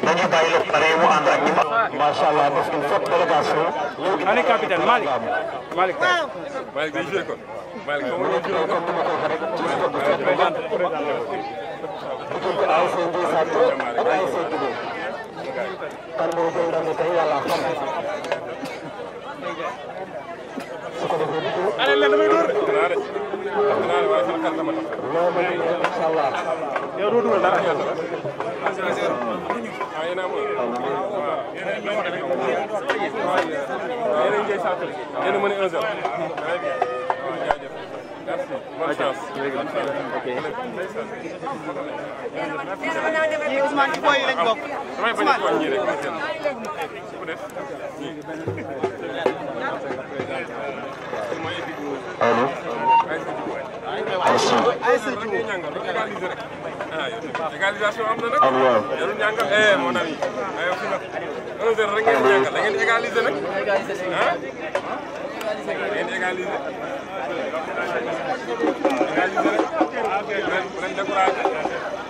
dañu bàyyi lépp pare mu ànd ak ñi macha allah parce que cette délégation. Allez capitaine Malick. Malick day joué ko. Malick foofu la joué ko. ASC Ndié Satou ak ASC Djigo. kan moo jël ndam li tey yàlla xam. su ko defee du ko. allez damay door. incha allah. yow doo dugal dara. allo. égalisation am na nag. am waaw. jarul ñàngal mon ami. aywa fi nag 1-0 rek ngeen ñàngal da ngeen égaliser nag. ah. da ngeen égaliser. égaliser rek. bu leen découragé.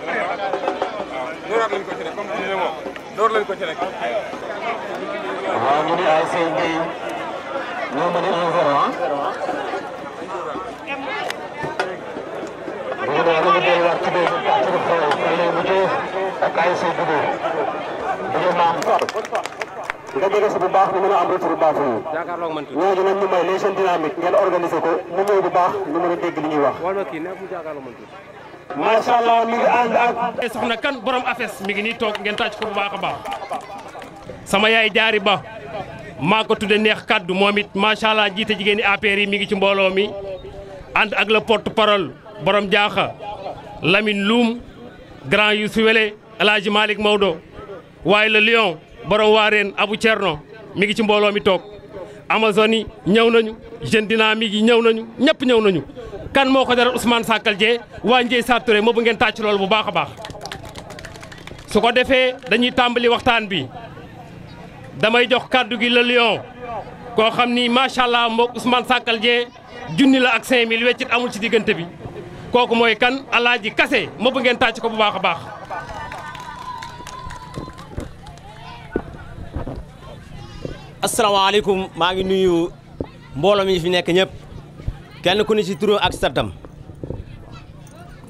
waaw dooraat lañ ko ci rek comme tu disais moom door lañ ko ci rek. waaw ñu ngi ASC Ndié ñoo mën a 1-0 ah. bu dee dañu delluwaat ci biir partie de xaw ma lay mujjee ak ASC Djigo bu dee maam nga jege si bu baax ñu mën a am retour bu baax foofu. jàkkaarloog man tuuti. ñooñu nag ñu may les jeunes dynamiques ngeen organiser ko mu ñëw bu baax ñu mën a dégg li ñuy wax. wala kii nekk mu jàkkaarloog man tuuti. macha allah mi ngi ànd ak. soxna kan borom afes mi ngi nii toog ngeen tàcc ko bu baax a baax sama yaay jaari ba maa ko tudde neex kaddu moom it macha allah jiite jigéen ñi APR yi mi ngi ci mbooloo mi ànd ak le porte parole borom jaaxa Lamine Loum grand Youssou Wele El Hadji Malick Maodo waaye le lion borom waareen Abou Thierno mi ngi ci mbooloo mi toog Amazone yi ñëw nañu jeune dynamique yi ñëw nañu ñëpp ñëw nañu kan moo ko jaral Ousmane Sakal Dieng waa Ndié Satou Touré moo bu ngeen tàcc loolu bu baax a baax su ko defee dañuy tàmbali waxtaan bi damay jox kaddu gi le lion koo xam ni macha allah moog Ousmane Sakal Dieng junni la ak 5000 weccit amul ci diggante bi kooku mooy kan Alaaji Kase moo bu ngeen tàcc ko bu baax a baax. asalaamaaleykum maa ngi nuyu mbooloo mi fi nekk ñëpp kenn ku ne ci turam ak santam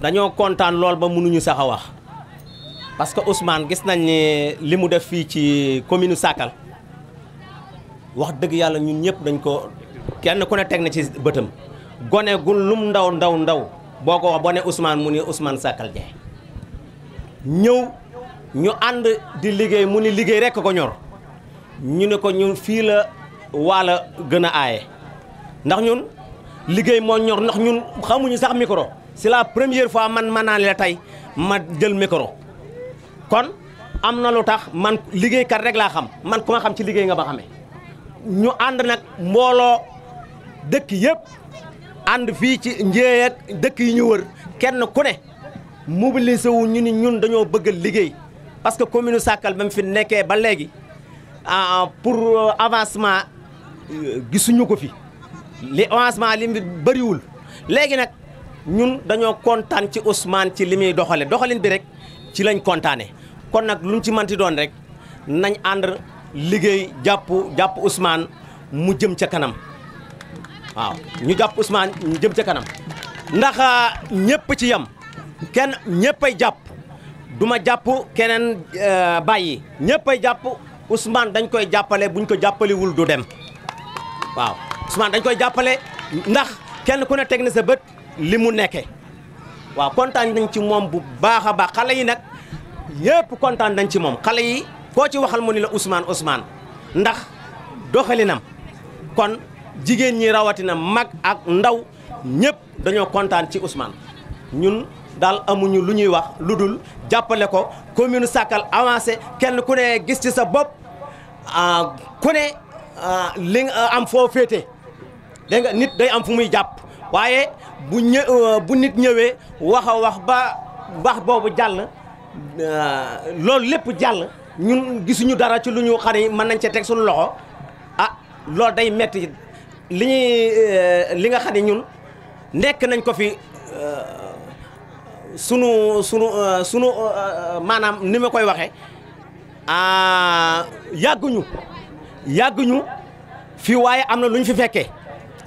dañoo kontaan lool ba mënuñu sax a wax parce que Ousmane gis nañ ne li mu def fii ci commune Sakal wax dëgg yàlla ñun ñëpp dañ ko kenn ku ne teg na ci bëtam gone gu lum ndaw ndaw ndaw boo ko wax boo ne Ousmane mu ni Ousmane Sakal Dieng ñëw ñu ànd di liggéey mu ni liggéey rekk ko ñor ñu ne ko ñun fii la waala gën a aaye ndax ñun liggéey moo ñor ndax ñun xamuñu sax micro c'est la première fois man naa la tey ma jël micro kon am na lu tax man liggéeykat rek laa xam man ku ma xam ci liggéey nga ba xamee ñu ànd nag mbooloo dëkk yëpp ànd fii ci Ndié ak dëkk yi ñu wër kenn ku ne mobilisé wu ñu ni ñun dañoo bëgg liggéey parce que commune Sakal ba mu fi nekkee ba léegi pour avancement gisuñu ko fi li avancement li bëriwul léegi nag ñun dañoo kontaan ci Ousmane ci li muy doxalin bi rek ci lañ kontaane kon nag luñ ci manti doon rek nañ ànd liggéey jàpp Ousmane mu jëm ca kanam waaw ñu jàpp Ousmane ñu jëm ca kanam ndax ñëpp ci yam kenn ñëppay jàpp duma jàpp keneen bàyyi ñëppay jàpp Ousmane dañ koy jàppale buñ ko jàppalewul du dem waaw Ousmane dañ koy jàppale ndax kenn ku ne teg na sa bët li mu nekkee waaw kontaan nañ ci moom bu baax a baax xale yi nag yëpp kontaan nañ ci moom xale yi koo ci waxal mu ni la Ousmane ndax doxalinam kon jigéen ñi rawatina mag ak ndaw ñëpp dañoo kontaan ci Ousmane ñun daal amuñu lu ñuy wax lu dul jàppale ko commune Sakal avancé kenn ku ne gis ci sa bopp ku ne li nga am foo féete dégg nga nit day am fu muy jàpp waaye bu nit ñëwee wax a wax ba wax boobu jàll loolu lépp jàll ñun gisuñu dara ci lu ñu xam ne mën nañ cee teg suñu loxo ah loolu day metti li nga xam ne ñun nekk nañ ko fi sunu maanaam ni ma koy waxee yàgguñu fii waaye am na lu ñu fi fekkee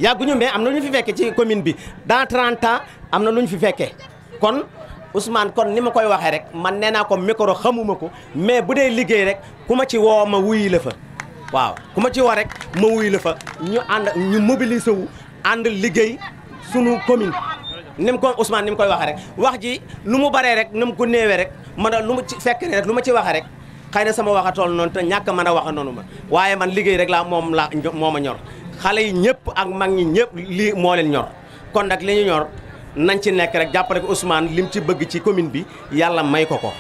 yàgguñu mais am na lu ñu fi fekkee ci commune bi dans 30 ans am na lu ñu fi fekkee kon Ousmane kon ni ma koy waxee rek man nee naa ko micro xamuma ko mais bu dee liggéey rek ku ma ci woo ma wuyi la fa waaw ku ma ci woo rek ma wuyi la fa ñu ànd ñu mobiliser wu ànd liggéey sunu commune ni mu ko Ousmane ni mu koy waxee rek wax ji lu mu baree rek ni mu ko néewee rek man lu mu ci fekk rek lu ma ci waxee rek xëy na sama waxatool noonu te ñàkk mën a waxa noonu ma waaye man liggéey rek moo ma ñor xale yi ñëpp ak mag ñi ñëpp lii moo leen ñor kon nag li ñu ñor nañ ci nekk rek jàppale ko Ousmane lim ci bëgg ci commune bi yàlla may ko waaw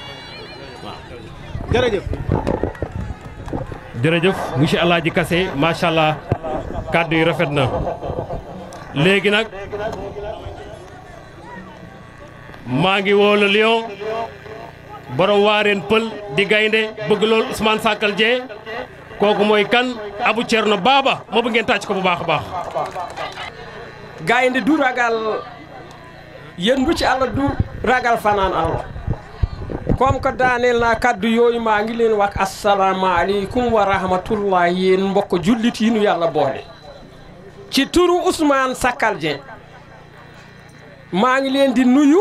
jërëjëf. jërëjëf monsieur Alaaji Kassé macha allah kàddu yi rafet na léegi nag maa ngi woo le lion borom waareen pël di gaynde bëgg loolu Ousmane Sakal Dieng kooku mooy kan Abou Thierno Baba moo bëgg ngeen tàcc ko bu baax a baax. gaynde du ragal yëndu ci àll du ragal fanaan àll comme que daaneel naa kaddu yooyu maa ngi leen wax asalaamaaleykum wa rahmatullah yéen mbokk jullit yi nu yàlla boole ci turu Ousmane Sakal Dieng maa ngi leen di nuyu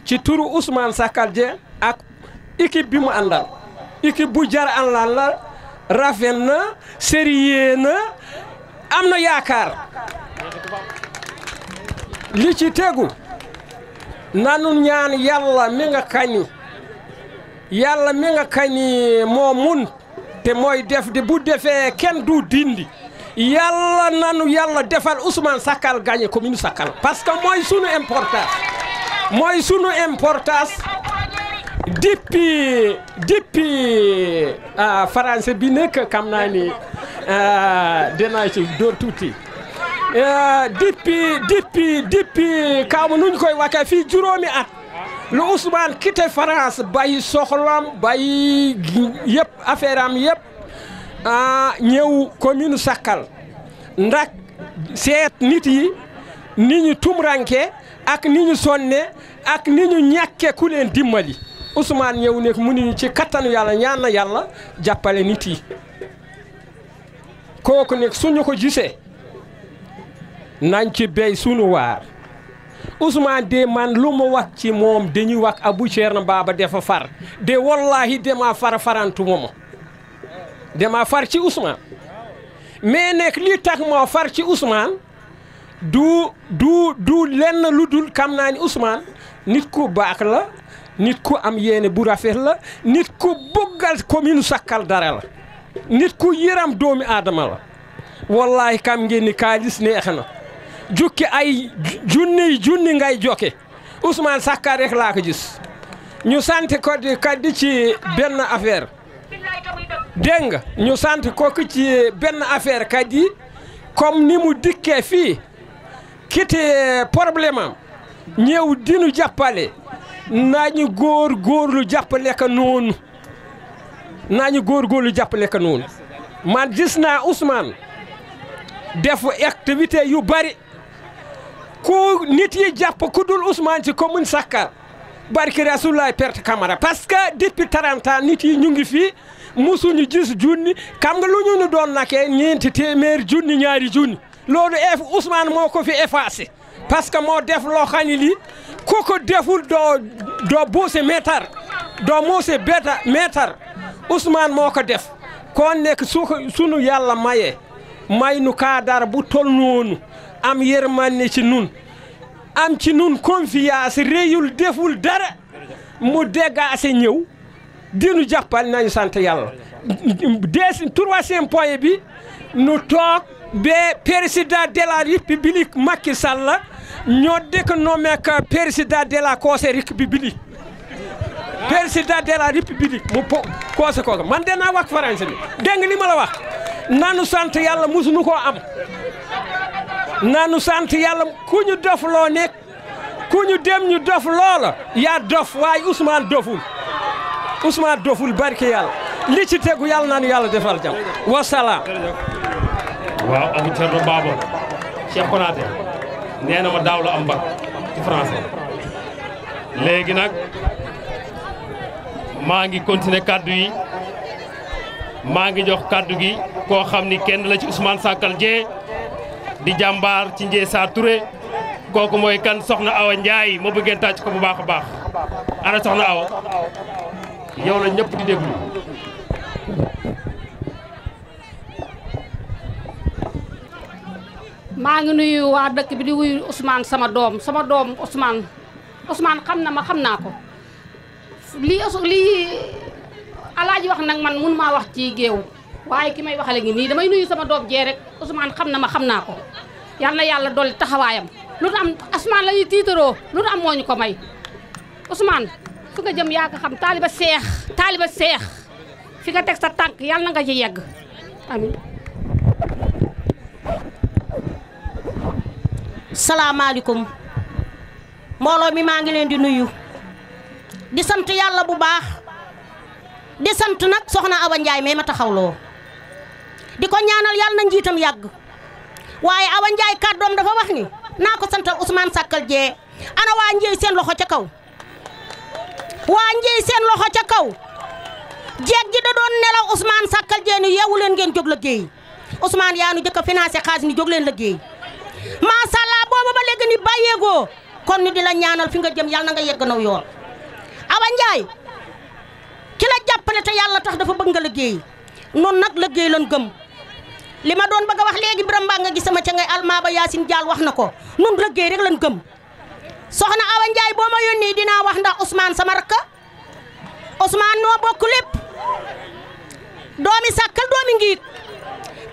ci turu Ousmane Sakal Dieng ak équipe bi mu àndal équipe bu jar àndal la rafet na sérieux na am na yaakaar li ci tegu nanu ñaan yàlla mi nga kañi yàlla mi nga kañi moo mun te mooy def de bu defee kenn du dindi yàlla nanu yàlla defal Ousmane Sakal gagné commune Sakal parce que mooy sunu importance depuis français bi nekk xam naa ni dinaa ci dóor tuuti depuis kaw ma nuñ koy waxee fii juróomi at lu Ousmane quitté France bàyyi soxlam bàyyi yëpp affaire am yëpp ñëw commune Sakal ndax seet nit yi ni ñu tumranke ak ni ñu sonne ak ni ñu ñàkke ku leen dimbali Ousmane ñëw nekk mu ni ci kattanu yàlla ñaan na yàlla jàppale nit yi kooku nekk suñu ko gisee nañ ci béy sunu waar Ousmane de man lu ma wax ci moom dañuy wax Abou Thierno Baba dafa far de wallahi dama farantu moom dama far ci Ousmane mais nekk li tax moo far ci Ousmane du lenn lu dul xam naa ni Ousmane nit ku baax la nit ku am yéene bu rafet la nit ku bëggal commune Sakal dara la nit ku yëram doomi aadama la wallahi kam ngeen ni kaalis neex na jukki ay junni ngay jokke Ousmane Sakal rek laa ko gis ñu sant ko di kaddi ci benn affaire dégg nga ñu sant ko ci benn affaire kaddi comme ni mu dikkee fii kite problème am ñëw dinu jàppale nañu góorgóorlu jàppale ka noonu man gis naa Ousmane def activité yu bari ku nit yi jàpp ku dul Ousmane ci commune Sakal barki Rasulullah perte Camara parce que depuis 30 ans nit yi ñu ngi fii musuñu gis junni xam nga lu ñu doon nakee ñeenti téeméer junni ñaari junni loolu Ousmane moo ko fi effacé parce que moo def loo xam ne lii ku ko deful doo boose meetar doo moose beta meetar Ousmane moo ko def kon nekk sunu yàlla may nu kaadar bu tol noonu am yërmande ci nun am ci nun confiance réyul deful dara mu dégaase ñëw dinu jàppal nañu sant yàlla troisième point bi nu toog ba président de la république Macky Sall ñoo dëkk nommé président de la conseil république président de la république mu conseil kooku man danaa wax français bi dégg nga li ma la wax nanu sant yàlla musuñu koo am nanu sant yàlla ku ñu dof loo nekk ku ñu dem ñu dof loola yaa dof waaye Ousmane doful barke yàlla li ci tegu yàlla nanu yàlla defal jam wasalaam. waaw Abou Thierno Baba Cheikh Konaté nee na ma daaw la am bac ci français léegi nag maa ngi continuer kaddu yi maa ngi jox kaddu gi koo xam ni kenn la ci Ousmane Sakal Dieng di jàmbaar ci Ndié Sarr Touré kooku mooy kan soxna Awa Ndiaye ma bëggeen tàcc ko bu baax a baax ana soxna Awa yow la ñëpp di déglu. maa ngi nuyu waa dëkk bi di wuyu Ousmane sama doom Ousmane xam na ma xam naa ko lii alaaji wax nag man mun maa wax ci géew waaye ki may waxale ngi nii damay nuyu sama doom jee rek Ousmane xam na ma xam naa ko yal na yàlla dolli taxawaayam lu nu am Ousmane la ñuy tiitaroo lu nu am moo ñu ko may Ousmane fi nga jëm yaa ko xam taaliba seex fi nga teg sa tànk yal na nga ci yegg amiin. salaamaaleykum mbooloo mi maa ngi leen di nuyu di sant yàlla bu baax di sant nag soxna Awa Ndiaye mee ma taxawloo di ko ñaanal yàlla na njiitam yàgg waaye Awa Ndiaye kàddoom dafa wax ni naa ko santal Ousmane Sakal Dieng ana waa Ndié seen loxo ca kaw waa Ndié seen loxo ca kaw jeeg ji da doon nelaw Ousmane Sakal Dieng ni yeewu leen ngeen jóg liggéey Ousmane yaa nu jëkk a financé xaalis ni jóg leen liggéey macha allah booba ba léegi ni bàyyeegoo kon ni di la ñaanal fi nga jëm yàlla na nga yegg naw yoon Awa Ndiaye ki la jàppale te yàlla tax dafa bëgg nga liggéey noonu nag liggéey lan gëm li ma doon bëgg a wax léegi Birame Mba nga gis sama ca ngay Almaba Yacine Diall wax na ko nun liggéey rek lan gëm soxna Awa Ndiaye boo ma yónnee dinaa wax ndax Ousmane sama rakka Ousmane noo bokk lépp doomi Sakal doomi Ngiig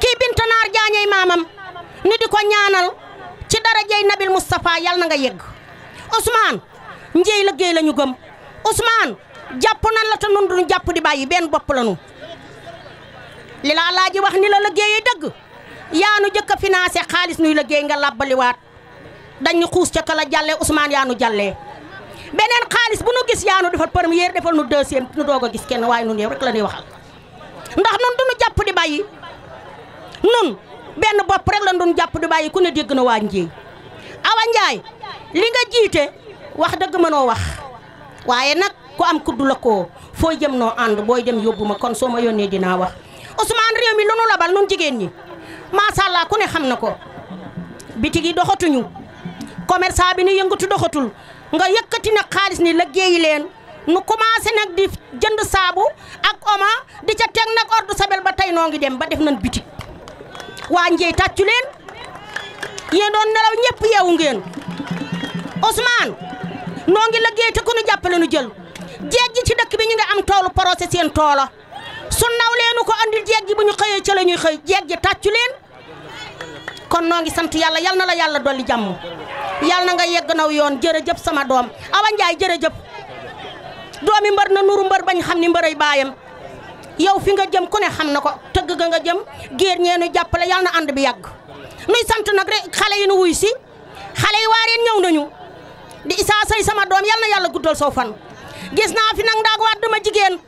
kii Binta Naar jaañey maamam ni di ko ñaanal ci darajey Nabil Moustapha yàlla na nga yegg Ousmane Ndié liggéey la ñu gëm Ousmane jàpp nan la te nun duñu jàpp di bàyyi benn bopp la nu li la Alaaji wax ni la liggéeyee dëgg yaa nu jëkk a financé xaalis nuy liggéey nga labbaliwaat dañu xuus ca kala jàllee Ousmane yaa nu jàllee beneen xaalis bu nu gis yaa nu defal première defal nu deuxième nu doog a gis kenn waaye nun yow rek la ñuy waxal ndax nun duñu jàpp di bàyyi nun benn bopp rek lan doon jàpp di bàyyi ku ne dégg na waa Ndié Awa Ndiaye li nga jiite wax dëgg mënoo wax waaye nag ku am kuddu la ko fooy jëm noo ànd booy dem yóbbu ma kon soo ma yónnee dinaa wax Ousmane réew mi lu nu labal nun jigéen ñi macha allah ku ne xam na ko bitig yi doxatuñu commerçant bi ni yëngatu doxatul nga yëkkati nag xaalis ni liggéeyi leen nu commencé nag di jënd saabu ak oma di ca teg nag ordre sabel ba tey noo ngi dem ba def nañ bitig waa Ndié tàccu leen yéen doon nelaw ñëpp yeewu ngeen Ousmane noo ngi liggéey te ku nu jàppale nu jël jeeg ji ci dëkk bi ñu ngi am toolu procès seen toola su naw leenu ko andil jeeg ji bu ñu xëyee ca la ñuy xëy jeeg ji tàccu leen kon noo ngi sant yàlla yal na la yàlla dolli jàmm yal na nga yegg naw yoon jërëjëf sama doom Awa Ndiaye jërëjëf doomi mbër na nuru mbër bañ xam ni mbëray baayam yow fi nga jëm ku ne xam na ko tëgg ga nga jëm géer ñeenu jàppale yal na ànd bi yàgg nuy sant nag rek xale yi nu wuy si xale yi waareen ñëw nañu di Issa Sey sama doom yal na yàlla guddal soo fan gis naa fi nag ndaag waat dama jigéen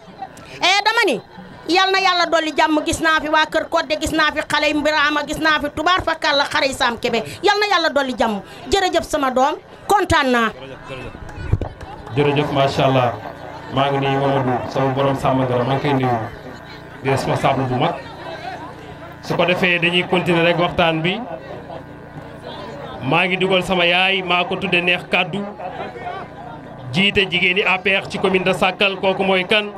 dama ni yal na yàlla dolli jàmm gis naa fi waa kër Kodde gis naa fi xale yi Mbirama gis naa fi tubaar fakal la xare yi Sam Kebe yal na yàlla dolli jàmm jërëjëf sama doom kontaan naa. jërëjëf macha allah maa ngi nuyu Mamadou sama borom sàmm dara maa ngi koy nuyu di responsable bu mag su ko defee dañuy continuer rek waxtaan bi maa ngi dugal sama yaay maa ko tudde neex kàddu jiite jigéen ñi APR ci commune de Sakal kooku mooy kan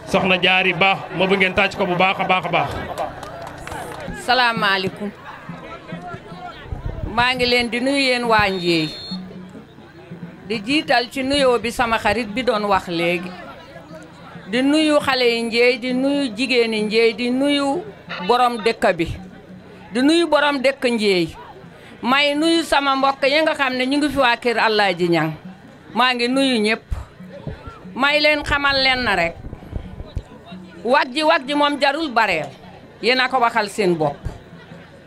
soxna Jaari Ba ma bëgg ngeen tàcc ko bu baax a baax a baax. salaamaaleykum maa ngi leen di nuyu yéen waa Ndié di jiital ci nuyoo bi sama xarit bi doon wax léegi di nuyu xale yi Ndié di nuyu jigéeni Ndié di nuyu borom dëkk bi di nuyu borom dëkk Ndié may nuyu sama mbokk yi nga xam ne ñu ngi fi waa kër Alaaji Ñang maa ngi nuyu ñëpp may leen xamal leen na rek wax ji moom jarul bareel yéen a ko waxal seen bopp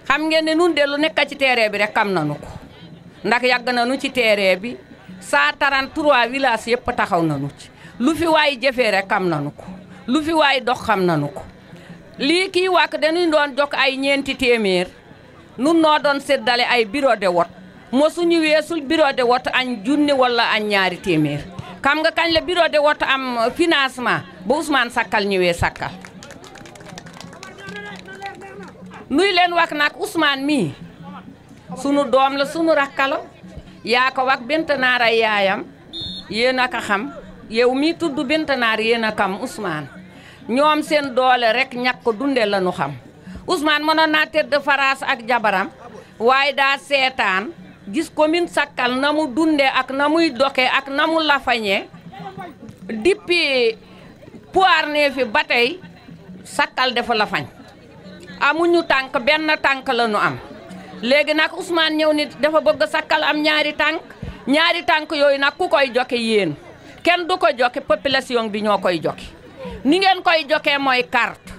xam ngeen ne nun de lu nekk ci terrain bi rek xam nañu ko ndax yàgg nañu ci terrain bi 133 villages yëpp taxaw nañu ci lu fi waay jëfee rek xam nañu ko lu fi waay dox xam nañu ko lii kii wàkk dañuy doon jokk ay ñeenti téeméer nun noo doon séddale ay bureau de vote mosuñu weesul bureau de vote añ junni wala añ ñaari téeméer xam nga kañ la bureau de vote am financement ba Ousmane Sakkal ñëwee Sakkal nuy leen wax nag Ousmane mii sunu doom la sunu rakkala yaa ko wax Bintanaar ay yaayam yéen a ko xam yow mii tudd Bintanaar yéen a xam Ousmane ñoom seen doole rek ñàkk dunde la ñu xam Ousmane mënoon naa tëdd faraas ak jabaram waaye daa seetaan gis commune Sakkal na mu dunde ak na muy doke ak na mu lafañe depuis Poirné fi ba tey Sakkal dafa lafañ amuñu tànk benn tànk la ñu am léegi nag Ousmane ñëw ni dafa bëgg Sakkal am ñaari tànk yooyu nag ku koy jokke yéen kenn du ko jokke population bi ñoo koy jokke ni ngeen koy jokkee mooy carte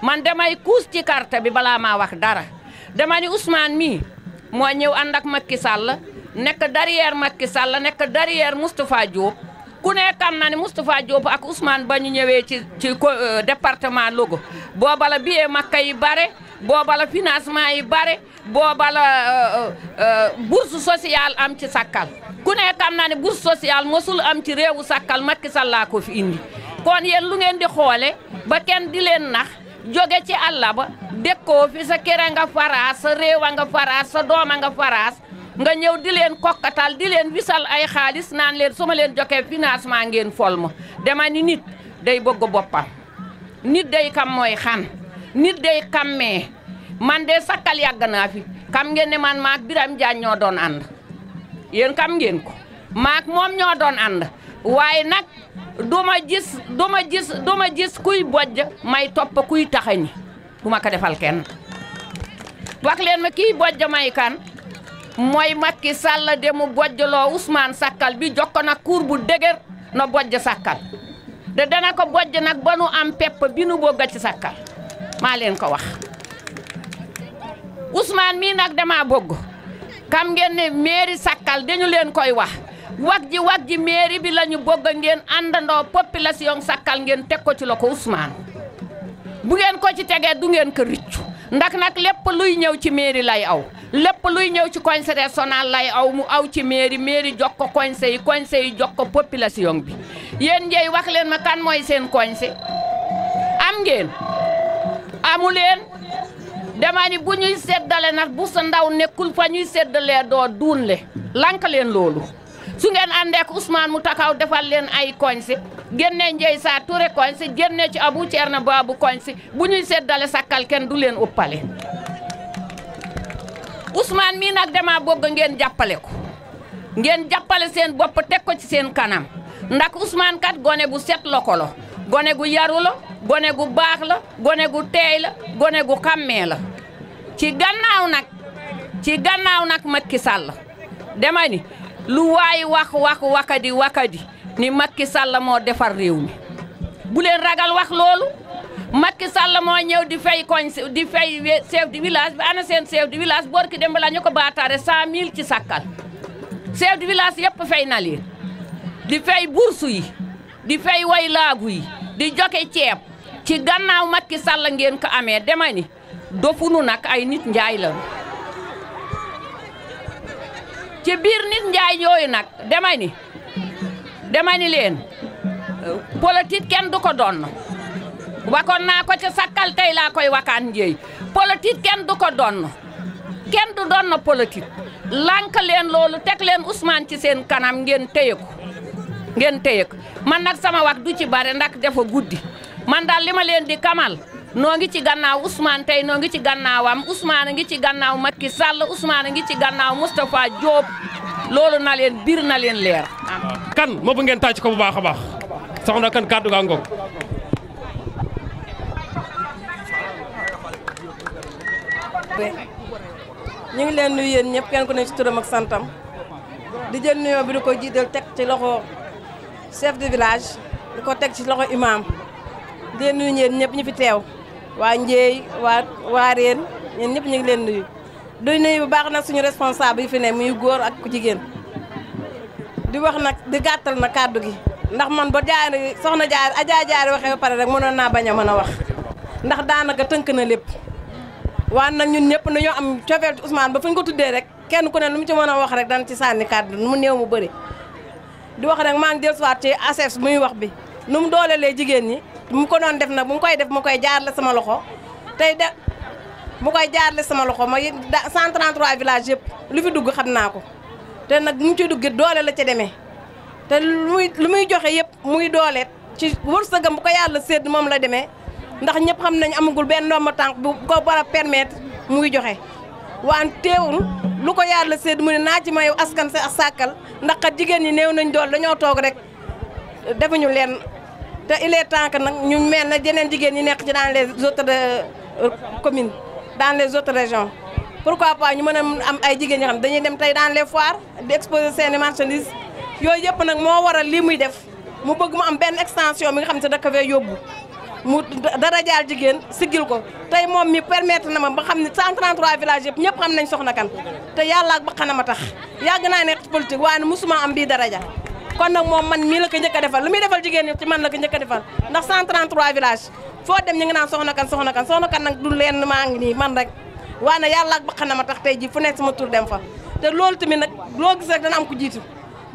man damay kuus ci carte bi balaa maa wax dara dama ni Ousmane mii moo ñëw ànd ak Macky Sall nekk derrière Macky Sall nekk derrière Moustapha Diop ku ne xam na ne Moustapha Diop ak Ousmane ba ñu ñëwee ci département Louga booba la billet Makka yi bare booba la financement yi bare booba la bourse sociale am ci Sakkal ku ne xam na ne bourse sociale mosul am ci réewu Sakkal Macky Sall laa ko fi indi kon yéen lu ngeen di xoole ba kenn di leen nax jóge ci àll ba dëkkoo fi sa kër nga faraas sa réew nga faraas sa dooma nga faraas nga ñëw di leen kokkatal di leen wisal ay xaalis naan leen su ma leen joxee financement ngeen fol ma dama ni nit day bëgg boppam nit day xam mooy xan nit day xammee man de Sakkal yàgg naa fi xam ngeen ne man maak Biram Jaañ ñoo doon ànd yéen xam ngeen ko maak moom ñoo doon ànd waaye nag duma gis kuy bojj may topp kuy taxañi duma ko defal kenn wax leen ma kii bojj may kan mooy Macky Sall de mu bojjloo Ousmane Sakkal bi jokko nag kuur bu dëgër na bojj Sakkal de dana ko bojj nag ba nu am pepp bi nu bëgg ci Sakkal maa leen ko wax Ousmane mii nag dama bëgg xam ngeen ne mairie Sakkal dañu leen koy wax ji mairie bi lañu bëgg ngeen àndandoo population Sakkal ngeen teg ko ci la ko Ousmane bu ngeen ko ci tegee du ngeen ko riccu ndax nag lépp luy ñëw ci mairie lay aw lépp luy ñëw ci conseil régional lay aw mu aw ci mairie jox ko conseil yi jox ko population bi yéen njey wax leen ma kan mooy seen conseil am ngeen amu leen dama ni bu ñuy seddale nag bu sa ndaw nekkul fa ñuy seddalee doo duunle lank leen loolu su ngeen àndee ak Ousmane mu takaw defal leen ay koñsi génne Ndieye Sarr Touré koñsi génne ci Abou Thierno Babou koñsi bu ñuy seddale Sakkal kenn du leen uppale Ousmane mii nag dama bëgg ngeen jàppale ko ngeen jàppale seen bopp teg ko ci seen kanam ndax Ousmane kat gone gu set loko la gone gu yaru la gone gu baax la gone gu teey la gone gu xàmmee la ci gannaaw nag Macky Sall dama ni lu waay wax wakadi ni Macky Sall moo defar réew mi bu leen ragal wax loolu Macky Sall moo ñëw di fay chef de village bi ana seen chef de village borki dem la ñu ko baataare 100 000 ci Sakkal chef de village yëpp fay na leen di fay bourse yi di fay way laagu yi di joxe ceeb ci gannaaw Macky Sall ngeen ko amee dema ni dofunu nag ay nit njaay la ci biir nit njaay yooyu nag dema ni leen politique kenn du ko doon wakoon naa ko ca Sakkal tey laa koy wakaan njéey politique kenn du ko doon kenn du doon politique lànk leen loolu teg leen Ousmane ci seen kanam ngeen téye ko man nag sama wax du ci bare ndax dafa guddi man daal li ma leen di kamal noo ngi ci gannaaw Ousmane tey noo ngi ci gannaawam Ousmane ngi ci gannaaw Macky Sall Ousmane ngi ci gannaaw Moustapha Diop loolu na leen bir na leen leer. kan moo bu ngeen tàcc ko bu baax a baax soxna kan kàddu gaa ngoog. ñu ngi leen nuyu yéen ñëpp kenn ku ne ci turam ak santam di jël nuyoo bi di ko jiital teg ci loxo chef de village di ko teg ci loxo imam di leen nuyu yéen ñëpp ñu fi teew waa Ndieye waa Réen ñun ñëpp ñu ngi leen nuyu di nuyu bu baax nag suñu responsable yi fi ne muy góor ak ku jigéen di wax nag di gàttal na kàddu gi ndax man ba jaari soxna jaari Adja Jaari waxee ba pare rek mënoon naa bañ a mën a wax ndax daanaka tënk na lépp waaye nag ñun ñëpp nañoo am cofeel ci Ousmane ba fu ñu ko tuddee rek kenn ku ne lu mu ci mën a wax rek dana ci sànni kàddu mu néew mu bëri di wax rek maa ngi dellusiwaat ci ACS muy wax bi nu mu doolelee jigéen ñi mu ko doon def nag bu mu koy def mu koy jaarale sama loxo tey de mu koy jaarale sama loxo ma 133 villages yëpp lu fi dugg xam naa ko te nag mu ciy dugg doole la ca demee te lu muy joxe yëpp muy doole ci wërsëgam bu ko yàlla sédd moom la demee ndax ñëpp xam nañ amagul benn ndomba tànk bu ko war a permettre muy joxe waan teewul lu ko yàlla sédd mu ne naa ci may askan sa sàkkal ndax kat jigéen ñi néew nañ dool dañoo toog rek defuñu leen te il est temps que nag ñu mel na yeneen jigéen ñi nekk ci dans les autres communes dans les autres régions pourquoi pas ñu mën a am ay jigéen ñi xam dañuy dem tey dans les foires di exposer seeni marchandises yooyu yëpp nag moo waral lii muy def mu bëgg mu am benn extension bi nga xam ne da ko fee yóbbu mu dara jaal jigéen siggil ko tey moom mi permettre na ma ba xam ne 133 villages yëpp ñëpp xam nañ Soxna Kane te yàlla ak ba xanama tax yàgg naa nekk ci politique waaye musuma am bii daraja kon nag moom man mii la ko njëkk a defal lu muy defal jigéen ñi ci man la ko njëkk a defal ndax 133 villages foo dem ñu ngi naan Soxna Kane Soxna Kane Soxna Kane nag du leen maa ngi nii man rek waaye nag yàlla ak ba xanama tax tey ji fu nekk sama tur dem fa te loolu tamit nag loo gis rek dana am ku jiitu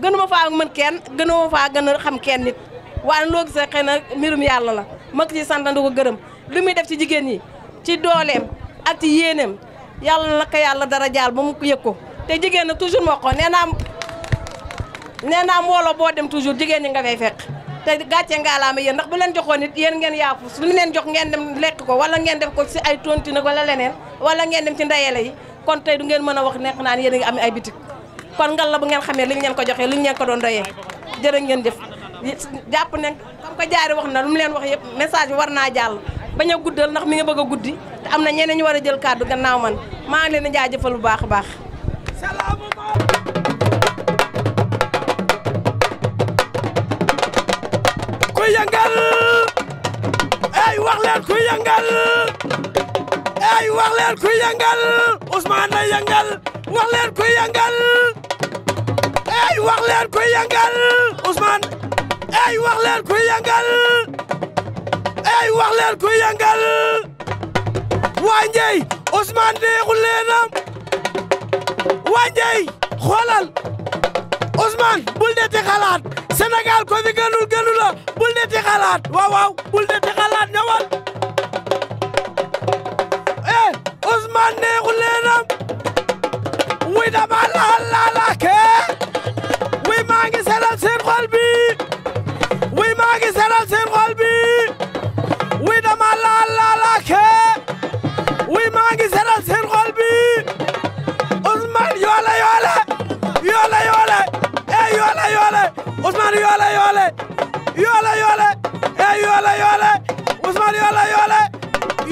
gënuma faa mën kenn gënuma faa gën a xam kenn nit waaye loo gis rek xëy na mbirum yàlla la ma ko ci sant di ko gërëm li muy def ci jigéen ñi ci dooleem ak ci yéeneem yàlla na ko yàlla dara jaal ba mu yëg ko te jigéen nag toujours moo ko nee naa mbooloo boo dem toujours jigéen ñi nga fay fekk te gàcce ngaalaama yéen ndax bu leen joxoon nit yéen ngeen yaafus lu leen jox ngeen dem lekk ko wala ngeen def ko si ay tontine wala leneen wala ngeen dem ci ndeyele yi kon tey du ngeen mën a wax nekk naan yéen a ngi am ay bitik kon ngal la bu ngeen xamee li ñu leen ko joxee li ñu leen ko doon doyee jërë ngeen jëf jàpp ne comme ko jaari wax na lu mu leen wax yëpp message bi war naa jàll bañ a guddal ndax mi ngi bëgg a guddi te am na ñeneen ñu war a jël kàddu gannaaw man maa ngi leen di jaajëfal bu baax a baax. ku yëngal ay wax leen ku yëngal ay wax leen ku yëngal Ousmane la yëngal wax leen ku yëngal ay wax leen ku yëngal Ousmane ay wax leen ku yëngal ay wax leen ku yëngal waa Ndieye Ousmane neexul leenam waa Ndieye xoolal Ousmane bul deti xalaat Sénégal ko fi gënu la bul deti xalaat waaw bul deti xalaat ñëwal Ousmane neexul leenam wuy dama laalaake wuy maa ngi seral seen xol bi wuy maa ngi seral seen xol bi wuy dama laalaake wuy maa ngi seral seen xol bi Ousmane yoole yoole yoole yoole yoole yoole Ousmane yoole yoole yoole yoole yoole yoole Ousmane yoole yoole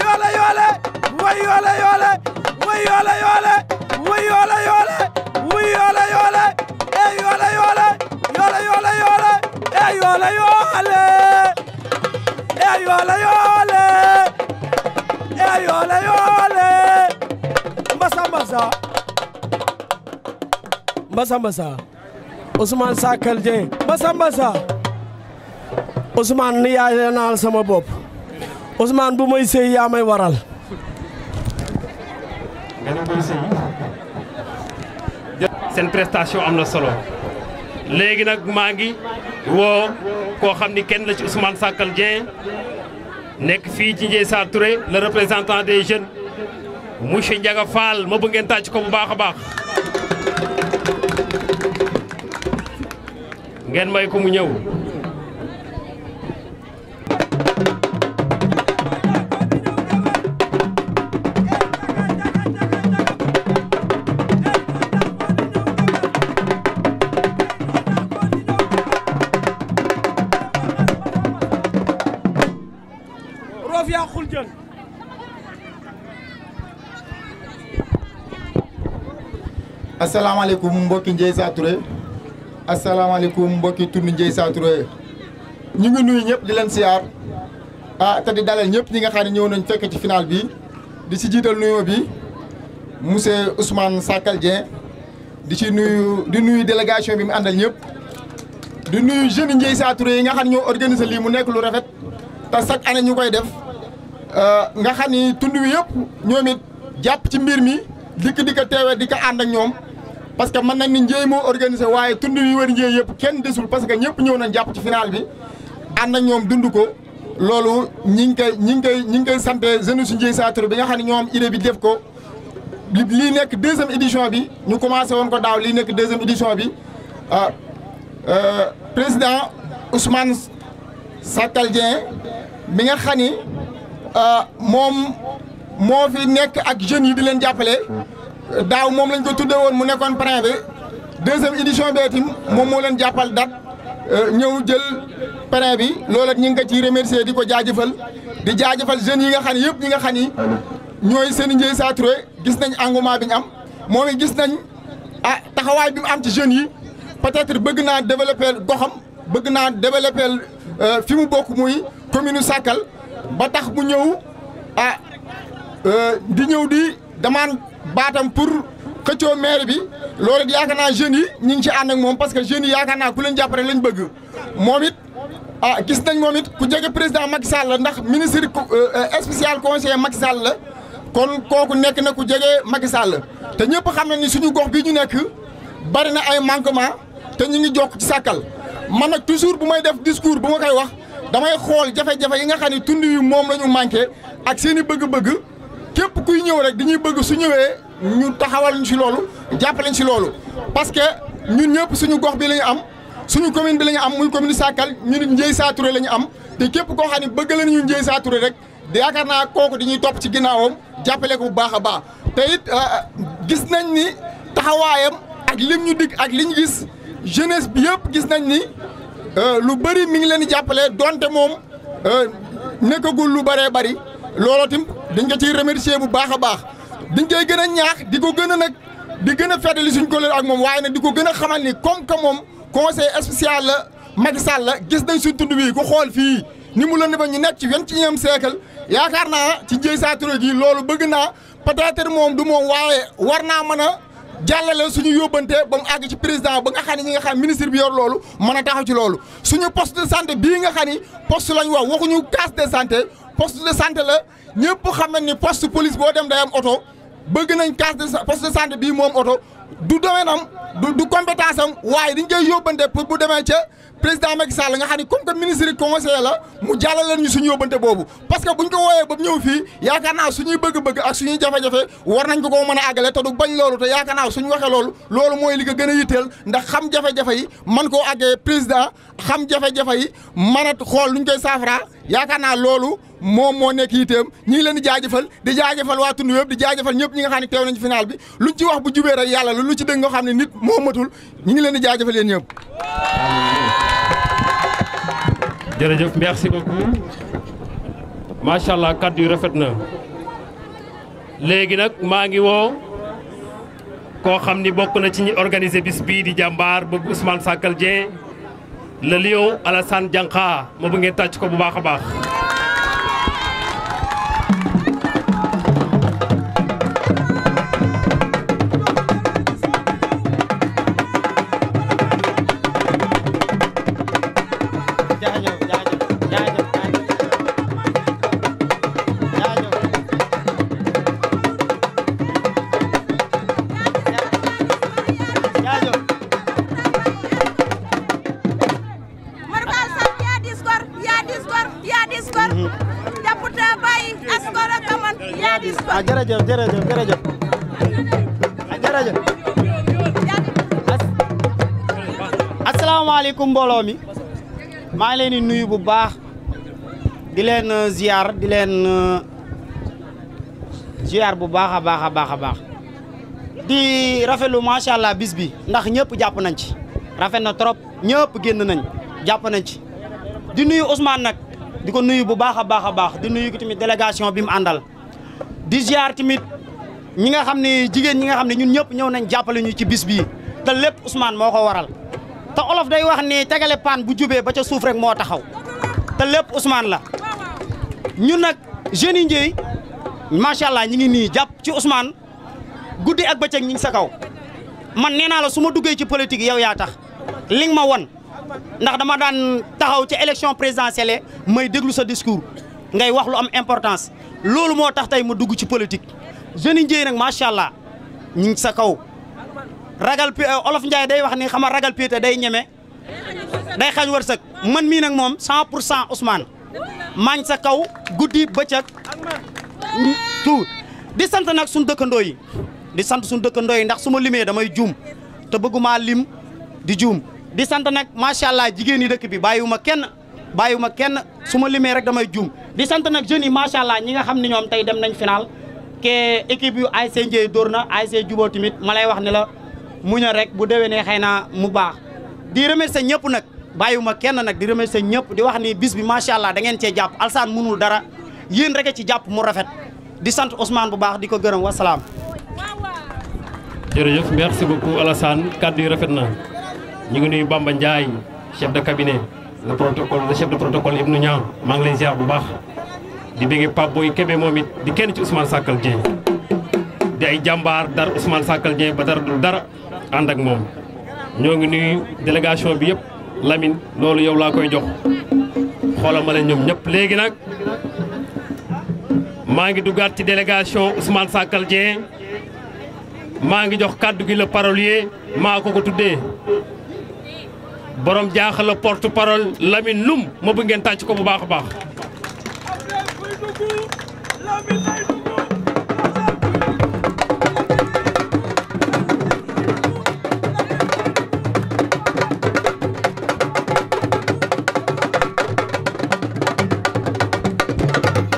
yoole yoole way yoole yoole way yoole yoole way yoole yoole way yoole yoole yoole yoole yoole yoole yoole yoole yoole yoole yoole yoole yoole mbasa mbasa mbasa mbasa Ousmane Sakal Dieng mbasa mbasa Ousmane ni yaay naal sama bopp Ousmane bu may sëy yaa may waral seen prestation am na solo léegi nag maa ngi woo koo xam ni kenn la ci Ousmane Sakal Dieng nekk fii ci Ndieye Sarr Touré le représentant des jeunes monsieur Ndiaga Fall ma bëgg ngeen tàcc ko bu baax a baax ngeen may ko mu ñëw asalaamaaleykum mbokki Ndieye Sarr Touré asalaamaaleykum mbokki tund Ndieye Sarr Touré ñu ngi nuyu ñëpp di leen siyaar te di dalal ñëpp ñi nga xam ne ñëw nañ fekk ci final bi di si jiital nuyoo bi monsieur Ousmane Sakal Dieng di ci nuyu délégation bi mu àndal ñëpp di nuyu jeunes Ndiéye Sa Touré yi nga xam ne ñoo organiser lii mu nekk lu rafet te chaque année ñu koy def nga xam ni tund wi yëpp ñoom it jàpp ci mbir mi di ko teewee di ko ànd ak ñoom parce que mën nañ ni Ndiéye moo organisé waaye tund wi wër Ndiéye yëpp kenn desul parce que ñëpp ñëw nañ jàpp ci final bi ànd ak ñoom dund ko loolu ñi ngi koy sant jeunes su Ndiéye Sa Touré bi nga xam ne ñoo am idée bi def ko lii nekk 2e édition bi ñu commencé woon ko daaw lii nekk 2e édition bi président Ousmane Sakal Dieng mi nga xam ni moom moo fi nekk ak jeunes yi di leen jàppale daaw moom lañ ko tuddee woon mu nekkoon parrain bi 2e édition bi itam moom moo leen jàppal date ñëw jël parrain bi loolu ak ñu ngi ko ciy remercier di ko jaajëfal di jaajëfal jeunes yi nga xam ne yëpp ñi nga xam ni ñooy seen Ndiéye Sa Touré gis nañ engouement bi ñu am moom it gis nañ taxawaay bi mu am ci jeunes yi peut-être bëgg naa développer goxam bëgg naa développer fi mu bokk muy commune Sakal ba tax mu ñëw di demande baatam pour xëccoo maire bi loolu it yaakaar naa jeunes yi ñu ngi ci ànd ak moom parce que jeunes yi yaakaar naa ku leen jàppale lañ bëgg moom it gis nañ moom it ku jege président Macky Sall la ndax ministre spécial conseiller Macky Sall la kon kooku nekk na ku jege Macky Sall te ñëpp xam na ni suñu gox bi ñu nekk bari na ay manquement te ñu ngi jokk ci Sakal man nag toujours bu may def discours bu ma koy wax damay xool jafe-jafe yi nga xam ne tund wi moom la ñu manqué ak seen i bëgg-bëgg képp kuy ñëw rek dañuy bëgg su ñëwee ñu taxawal ñu si loolu jàppaleñ si loolu parce que ñun ñëpp suñu gox bi la ñu am suñu commune bi la ñu am muy commune Sakal ñu nit Ndiéye Sa Touré la ñu am te képp koo xam ne bëgg la ñu Ndiéye Sa Touré rek yaakaar naa kooku dañuy topp ci ginnaawam jàppale ko bu baax a baax te it gis nañ ni taxawaayam ak lim ñu dig ak li ñu gis jeunesse bi yëpp gis nañ ni lu bëri mi ngi leen di jàppale donte moom nekkagul lu bëree bëri looloo tim dañ ko ciy remercier bu baax a baax dañ koy gën a ñaax di ko gën a nag di gën a feddali suñ ko ak moom waaye nag di ko gën a xamal ni comme que moom conseil spécial la Macky Sall la gis nañ suñ tund bii ku xool fii ni mu la ne ba ñu nekk ci 21e siècle yaakaar naa ci Ndiéye Sa Touré gi loolu bëgg naa peut-être moom du moom waaye war naa mën a jàllale suñu yóbbante ba mu àgg ci président ba nga xam ne ñi nga xam ministre bi yor loolu mën a taxaw ci loolu suñu poste de santé bii nga xam ni poste lañ wax waxuñu case de santé poste de santé la ñëpp xam nañ ni poste police boo dem day am oto bëgg nañ case de poste de santé bii moom oto du domaine am du compétence am waaye dañ koy yóbbante pour bu demee ca président Macky Sall nga xam ne comme que ministre yi conseiller la mu jàllale ñu suñu yóbbante boobu parce que buñ ko wooyee ba ñëw fii yaakaar naa suñuy bëgg-bëgg ak suñuy jafe-jafe war nañ ko mën a àggale te du bañ loolu te yaakaar naa suñu waxee loolu mooy li ko gën a yitteel ndax xam jafe-jafe yi man koo àggee président xam jafe-jafe yi mën a xool nuñ koy saafara yaakaar naa loolu moom moo nekk yitteem ñi ngi leen di jaajëfal waa tund yëpp di jaajëfal ñëpp ñi nga xam ne teew nañ ci final bi luñ ci wax bu jubee rek yàlla lu ci dëgg nga xam ne nit moo matul ñi ngi leen di jaajëfal yéen ñëpp. jërëjëf merci beaucoup macha allah kaddu yu rafet na léegi nag maa ngi woo koo xam ni bokk na ci ñi organiser bis bii di jàmbaar bëgg Ousmane Sakal Dieng le lion Alassane Diankha ma bu ngeen tàcc ko bu baax a baax. jërëjëf asalaamaaleykum mbooloo mi maa ngi leen di nuyu bu baax di leen ziar di leen ziar bu baax a baax di rafetlu macha allah bis bi ndax ñëpp jàpp nañ ci rafet na trop ñëpp génn nañ jàpp nañ ci di nuyu Ousmane nag di ko nuyu bu baax a baax di nuyu ko tamit délégation bi mu àndal di ziar tamit ñi nga xam ne jigéen ñi nga xam ne ñun ñëpp ñëw nañ jàppale ñu ci bis bii te lépp Ousmane moo ko waral te olof day wax ni tegale paan bu jubee ba ca suuf rek moo taxaw te lépp Ousmane la ñun nag jeunes yi Ndiéye macha allah ñi ngi nii jàpp ci Ousmane guddi ak bëccëg ñi ngi sa kaw man nee naa la su ma duggee ci politique yow yaa tax li nga ma won ndax dama daan taxaw ci élection présidentielle may déglu sa discours ngay wax lu am importance loolu moo tax tey ma dugg ci politique jeunes yi Ndiéye nag macha allah ñi ngi sa kaw ragal olof Ndiaye day wax ni xama ragal piété day ñeme day xañ wërsëg man mii nag moom 100% Ousmane maa ngi sa kaw guddi bëccëg tout di sant nag suñu dëkkandoo yi di sant suñu dëkkandoo yi ndax su ma limee damay juum te bëgguma lim di juum di sant nag macha allah jigéen yi dëkk bi bàyyiwuma kenn su ma limee rek damay juum di sant nag jeunes yi macha allah ñi nga xam ne ñoom tey dem nañ final ke équipe yu ASC Ndiéye dóor na ASC Juboo tamit ma lay wax ne la muñal rek bu déwénee xëy na mu baax di remercier ñëpp nag bàyyiwuma kenn nag di remercier ñëpp di wax ni bis bi macha allah da ngeen cee jàpp Alsaan mënul dara yéen rek a ci jàpp mu rafet di sant Ousmane bu baax di ko gërëm wasalaam. jërëjëf merci beaucoup Alassane kaddu yi rafet na ñu ngi nuyu Bamba Ndiaye chef de cabinet le chef de protocole Ibnou Niang maa ngi leen ziar bu baax di bëggee Pape Boy Kébé moom it di kenn ci Ousmane Sakal Dieng di ay jàmbaar dar Ousmane Sakal Dieng ba dara dul dara ànd ak moom ñoo ngi nuyu délégation bi yëpp Lamine loolu yow laa koy jox xoolal ma leen ñoom ñëpp léegi nag maa ngi duggaat ci délégation Ousmane Sakal Dieng maa ngi jox kàddu gi le parolier maa ko tuddee borom jaaxal la porte parole Lamine Loum ma bëgg ngeen tàcc ko bu baax a baax.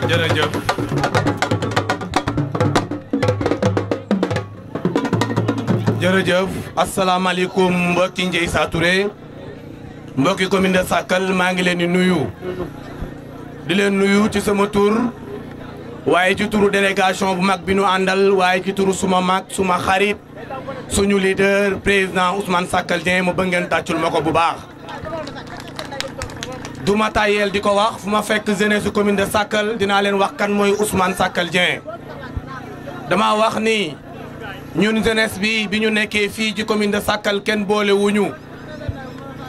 jërëjëf. jërëjëf asalaamaaleykum mbokki Ndiéye Sa Touré mbokki commune de Sakal maa ngi leen di nuyu di leen nuyu ci sama tur waaye ci turu délégation bu mag bi nu àndal waaye ci turu suma mag suma xarit suñu leader président Ousmane Sakal Dieng ma bëgg ngeen tàccul ma ko bu baax. du ma tàyyeel di ko wax fu ma fekk jeunesse commune de Sakal dinaa leen wax kan mooy Ousmane Sakal Dieng dama wax ni. ñun jeunesse bi ñu nekkee fii ci commune de Sakal kenn boole wuñu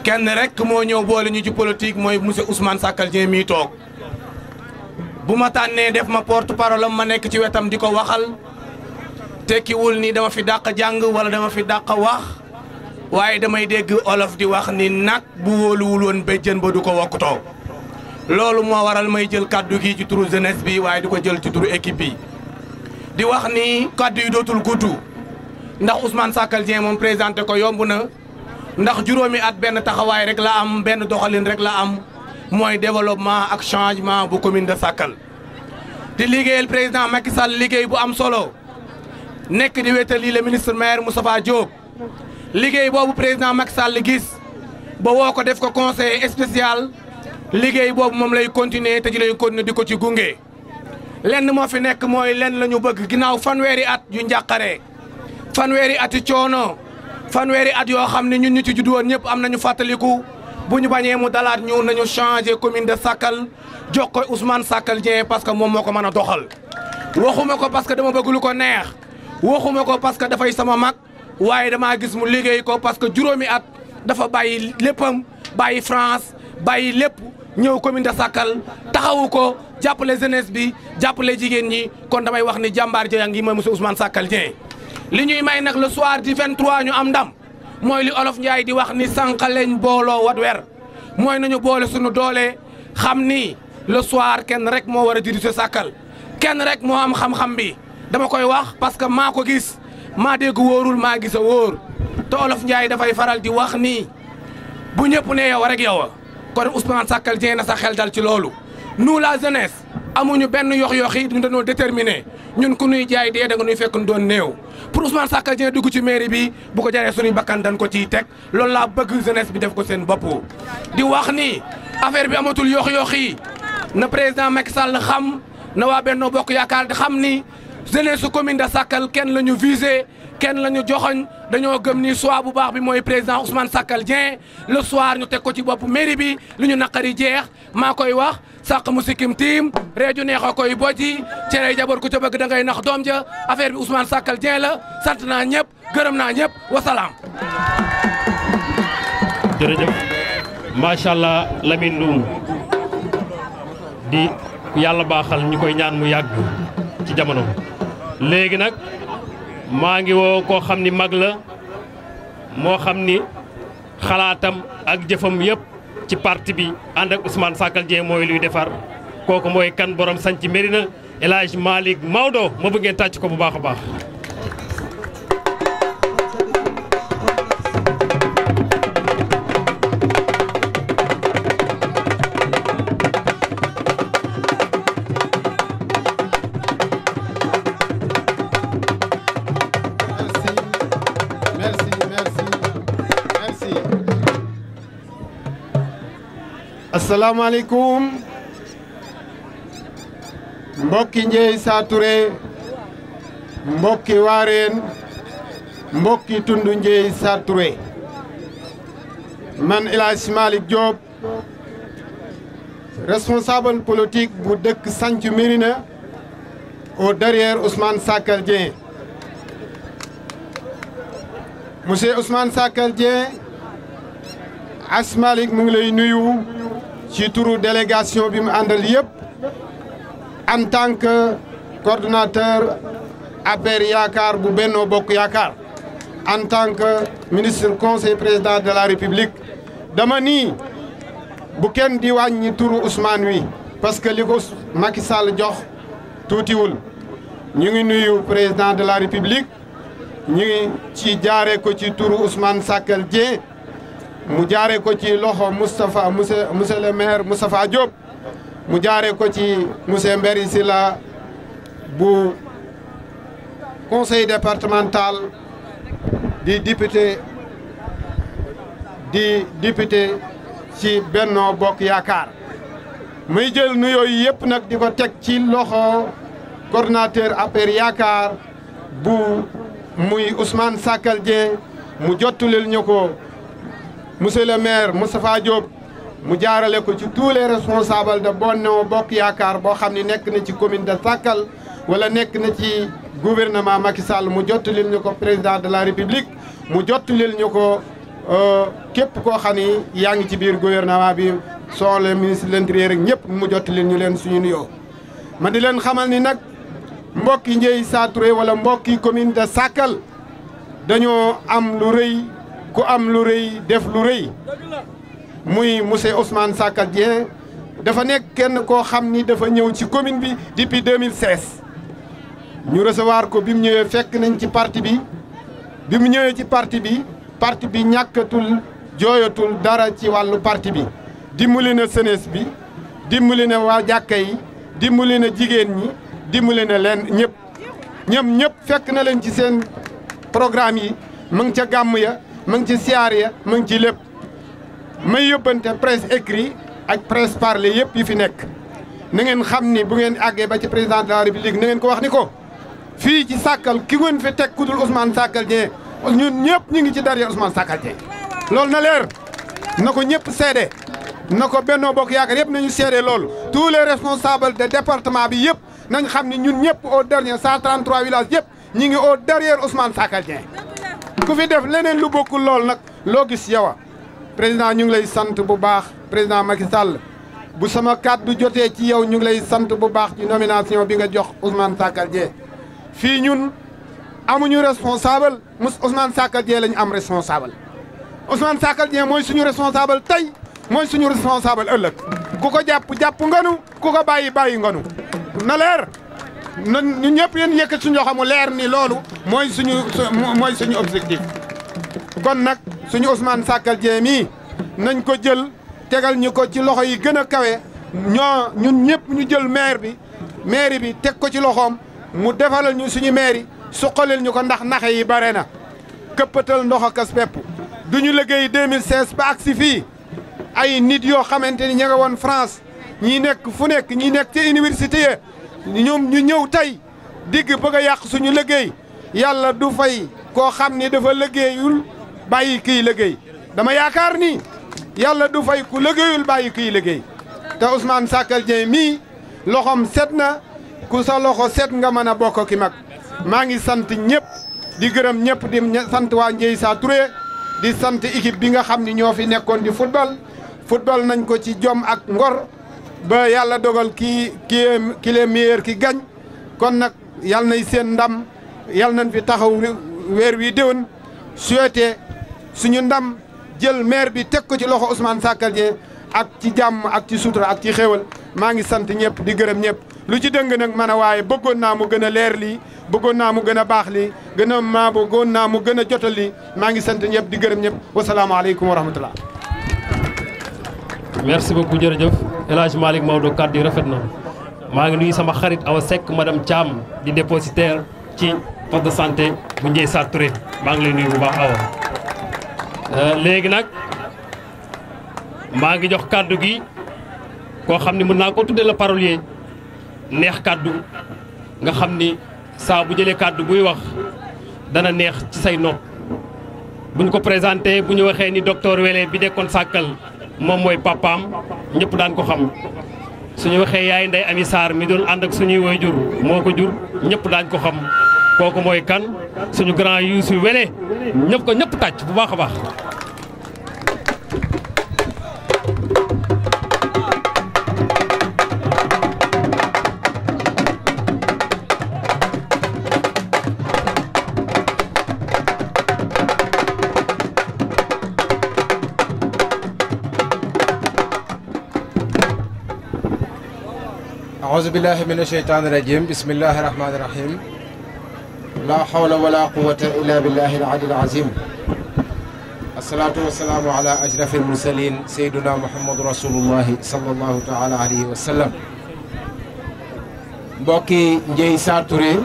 kenn rek moo ñëw boole ñu ci politique mooy monsieur Ousmane Sakal Dieng mii toog bu ma tànnee def ma porte parole am ma nekk ci wetam di ko waxal tekkiwul ni dama fi dàq jàng wala dama fi dàq wax waaye damay dégg olof di wax ni nag bu wóoluwul woon béjjën ba du ko wokkutoo loolu moo waral may jël kaddu gi ci turu jeunesse bi waaye di ko jël ci turu équipe bi di wax ni kaddu yi dootul gudd ndax Ousmane Sakal Dieng moom présenté ko yomb na ndax juróomi at benn taxawaay rek la am benn doxalin rek la am mooy développement ak changement bu commune de Sakal di liggéeyal président Macky Sall liggéey bu am solo nekk di wétali le ministre maire Moustapha Diop liggéey boobu président Macky Sall gis ba woo ko def ko conseil spécial liggéey boobu moom lay continuer te ji lay continuer di ko ci gunge lenn moo fi nekk mooy lenn la ñu bëgg ginnaaw fanweeri at yu njàqare fanweeri ati coono fanweeri at yoo xam ne ñun ñu ci juddu woon ñëpp am nañu fàttaliku bu ñu bañee mu dalaat ñu nañu changé commune de Sakal jox ko Ousmane Sakal Dieng parce que moom moo ko mën a doxal. waxuma ko parce que dama bëgg lu ko neex waxuma ko parce que dafay sama mag waaye damaa gis mu liggéey ko parce que juróomi at dafa bàyyi léppam bàyyi France bàyyi lépp ñëw commune de Sakal taxawu ko jàppale jeunesse bi jàppale jigéen ñi kon damay wax ni jàmbaar ja ngi mooy monsieur Ousmane Sakal Dieng. li ñuy may nag le soir du 23 ñu am ndam mooy li olof Ndiaye di wax ni sànqaleñ booloo wat wer mooy nañu boole suñu doole xam ni le soir kenn rek moo war a diriger Sakal kenn rek moo am xam-xam bi dama koy wax parce que maa ko gis maa dégg wóorul maa gis a wóor te olof Ndiaye dafay faral di wax ni bu ñëpp ne yow rek yow kon Ousmane Sakal Dieng na sa xel dal ci loolu nous la jeunesse amuñu benn yox-yox yi ñu dañoo déterminé ñun ku nuy jaay dee da nga nuy fekk ñu doon néew pour Ousmane Sakal Dieng dugg ci mairie bi bu ko jaree suñuy bakkan dañ ko ciy teg loolu laa bëgg jeunesse bi def ko seen bopp di wax ni affaire bi amatul yox-yox yi na président Macky Sall xam na waa Benno Bokk Yaakaar di xam ni jeunesse su commune de Sakal kenn la ñu visé kenn la ñu joxoñ dañoo gëm ni choix bu baax bi mooy président Ousmane Sakal Dieng le soir ñu teg ko ci bopp mairie bi lu ñu naqari jeex maa koy wax sàq mu sikkim tiim reeju neexa koy boji cere jabar ku ca bëgg da ngay nax doom ja affaire bi Ousmane Sakal Dieng la sant naa ñëpp gërëm naa ñëpp wasalaam. jërëjëf macha allah Lamine Loum di yàlla baaxal ñu koy ñaan mu yàgg ci jamono léegi nag maa ngi woo koo xam ni mag la moo xam ni xalaatam ak jëfam yëpp ci parti bi ànd ak Ousmane Sakal Dieng mooy luy defar kooku mooy kan borom sañ ci Médina El Hadj Malick Maodo ma bëgg ngeen tàcc ko bu baax a baax. asalaamaaleykum mbokki Ndieye Sa Touré mbokki Waareen mbokki tundu Ndieye Sa Touré man El Hadj Malick Diop responsable politique bu dëkk Santhiou Médina au derrière Ousmane Sakal Dieng monsieur Ousmane Sakal Dieng As Malick mu ngi lay nuyu ci turu délégation bi mu àndal yëpp en tant que coordonnateur APR Yaakaar bu Benno Bokk Yaakaar en tant que ministre conseil président de la République dama nii bu kenn di wàññi turu Ousmane wi parce que li ko Macky Sall jox tuutiwul ñu ngi nuyu président de la République ñu ngi ci jaare ko ci turu Ousmane Sakal Dieng mu jaare ko ci loxo Moustapha monsieur le maire Moustapha Diop mu jaare ko ci monsieur Mbéri Sylla bu conseil départemental di député ci Benno Bokk Yaakaar muy jël nuyoo yi yëpp nag di ko teg ci loxo coordonnateur APR Yaakaar bu muy Ousmane Sakal Dieng mu jottulil ñu ko monsieur le maire Moustapha Diop mu jaarale ko ci tous les responsables de Benno Bokk Yaakaar boo xam ne nekk na ci commune de Sakal wala nekk na ci gouvernement Macky Sall mu jottalil ñu ko président de la République mu jottalil ñu ko képp koo xam ni yaa ngi ci biir gouvernement bi soo le ministre de l'intérieur rek ñëpp mu jottalil ñu leen suñu nuyoo. ma di leen xamal ni nag mbokki Ndieye Sa Touré wala mbokki commune de Sakal dañoo am lu rëy. ku am lu rëy def lu rëy muy monsieur Ousmane Sakal Dieng dafa nekk kenn koo xam ni dafa ñëw ci commune bi depuis 2016 ñu recevoir ko bi mu ñëwee fekk nañ ci parti bi bi mu ñëwee ci parti bi ñàkkatul jooyatul dara ci wàllu parti bi dimbali na jeunesse bi dimbali na waa jàkka yi dimbali na jigéen ñi dimbali na leen ñëpp fekk na leen ci seen programme yi mu ngi ca gàmm ya mu ngi ci siyaar ya mu ngi ci lépp may yóbbante presse écrit ak presse parlée yëpp yi fi nekk na ngeen xam ni bu ngeen àggee ba ci président de la république na ngeen ko wax ni ko fii ci Sakal ki ngeen fi teg ku dul Ousmane Sakal Dieng ñun ñëpp ñu ngi ci derrière Ousmane Sakal Dieng loolu na leer na ko ñëpp seede na ko Benno Bokk Yaakaar yëpp nañu seede loolu tous les responsables de département bi yëpp nañ xam ni ñun ñëpp au dernier 133 villages yëpp ñi ngi au derrière Ousmane Sakal Dieng ku fi def leneen lu bokkul lool nag loo gis yow président ñu ngi lay sant bu baax président Macky Sall bu sama kàddu jotee ci yow ñu ngi lay sant bu baax ci nomination bi nga jox Ousmane Sakal Dieng fii ñun amuñu responsable Ousmane Sakal Dieng lañu am responsable Ousmane Sakal Dieng mooy suñu responsable tey mooy suñu responsable ëllëg ku ko jàpp nganu ku ko bàyyi nganu na leer na ñu ñëpp yéen yëkkat suñu xam mu leer ni loolu mooy suñu objectif kon nag suñu Ousmane Sakal Dieng mii nañ ko jël tegal ñu ko ci loxo yi gën a kawe ñun ñëpp ñu jël maire bi teg ko ci loxoom mu defalal ñu suñu maire yi suqalil ñu ko ndax naxe yi bare na këppatal ndox a kas pepp du ñu liggéey 2016 ba agsi fii ay nit yoo xamante ni ña nga woon France ñii nekk fu nekk ñii nekk ci université ya ñoom ñu ñëw tey digg bëgg a yàq suñu liggéey yàlla du fay koo xam ni dafa liggéeyul bàyyi kii liggéey dama yaakaar ni yàlla du fay ku liggéeyul bàyyi kii liggéey te Ousmane Sakal Dieng mii loxom set na ku sa loxo set nga mën a bokk ki mag maa ngi sant ñëpp di gërëm ñëpp di sant waa Ndieye Sa Touré di sant équipe bi nga xam ni ñoo fi nekkoon di football nañ ko ci jom ak ngor ba yàlla dogal ki le meilleur ki gañ kon nag yal nay seen ndam yal nañ fi taxaw weer wi déwén souhaité suñu ndam jël maire bi teg ko ci loxo Ousmane Sakal Dieng ak ci jàmm ak ci sutura ak ci xéewal maa ngi sant ñëpp di gërëm ñëpp lu ci dëng nag man a waaye bëggoon naa mu gën a leer lii bëggoon naa mu gën a baax lii bëggoon naa mu gën a jotal lii maa ngi sant ñëpp di gërëm ñëpp wasalaamaaleykum wa rahmatullah. merci beaucoup jërëjëf El Hadj Malick Maodo kàddu yi rafet na maa ngi nuyu sama xarit Awa Seck madame Thiam di dépositaire ci poste de santé bu Ndieye Sa Touré maa ngi lay nuyu bu baax Awa. léegi nag maa ngi jox kàddu gi koo xam ne mën naa ko tuddee la parolier neex kàddu nga xam ni saa bu jëlee kàddu buy wax dana neex ci say nopp buñ ko présenté bu ñu waxee ni docteur Wele bi dekkoon Sakal moom mooy papaam ñëpp daan ko xam suñu waxee yaay Ndey Ami Sarr mi doon ànd ak suñuy waajur moo ko jur ñëpp daañ ko xam kooku mooy kan suñu grand Youssou Wele ñëpp tàcc bu baax a baax. أعوذ بالله من الشيطان الرجيم بسم الله الرحمن الرحيم لا حول ولا قوة إلا بالله العلي العظيم الصلاة والسلام على أشرف المرسلين سيدنا محمد رسول الله صلى الله تعالى عليه وسلم mbokki Ndieye Sa Touré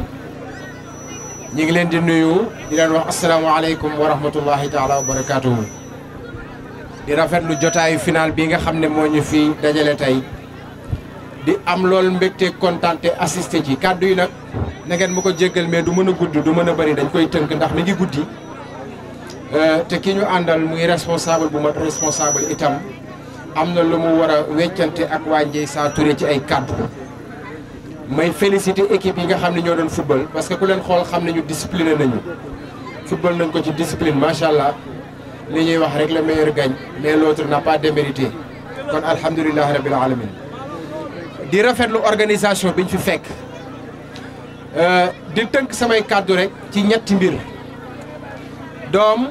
ñi ngi leen di nuyu di leen wax asalaamaaleykum wa rahmatullahi taala wa barakaatuhu di rafetlu jotaayu final bi nga xam ne moo ñu fi dajale tey di am lool mbégte kontaan te assisté ci kàddu yi nag na ngeen ma ko jéggal mais du mën a gudd du mën a bëri dañ koy tënk ndax mi ngi guddi te ki ñu àndal muy responsable bu mat responsable itam am na lu mu war a weccante ak waa Ndieye Sa Touré ci ay kàddu may félicité équipe yi nga xam ne ñoo doon football parce que ku leen xool xam ne ñu discipliné nañu football nañ ko ci discipline macha allah li ñuy wax rek le meilleur gagne mais l'autre n'a pas démérité kon alhamdulilah rabbil alamin di rafetlu organisation biñ fi fekk di tënk samay kàddu rek ci ñetti mbir doom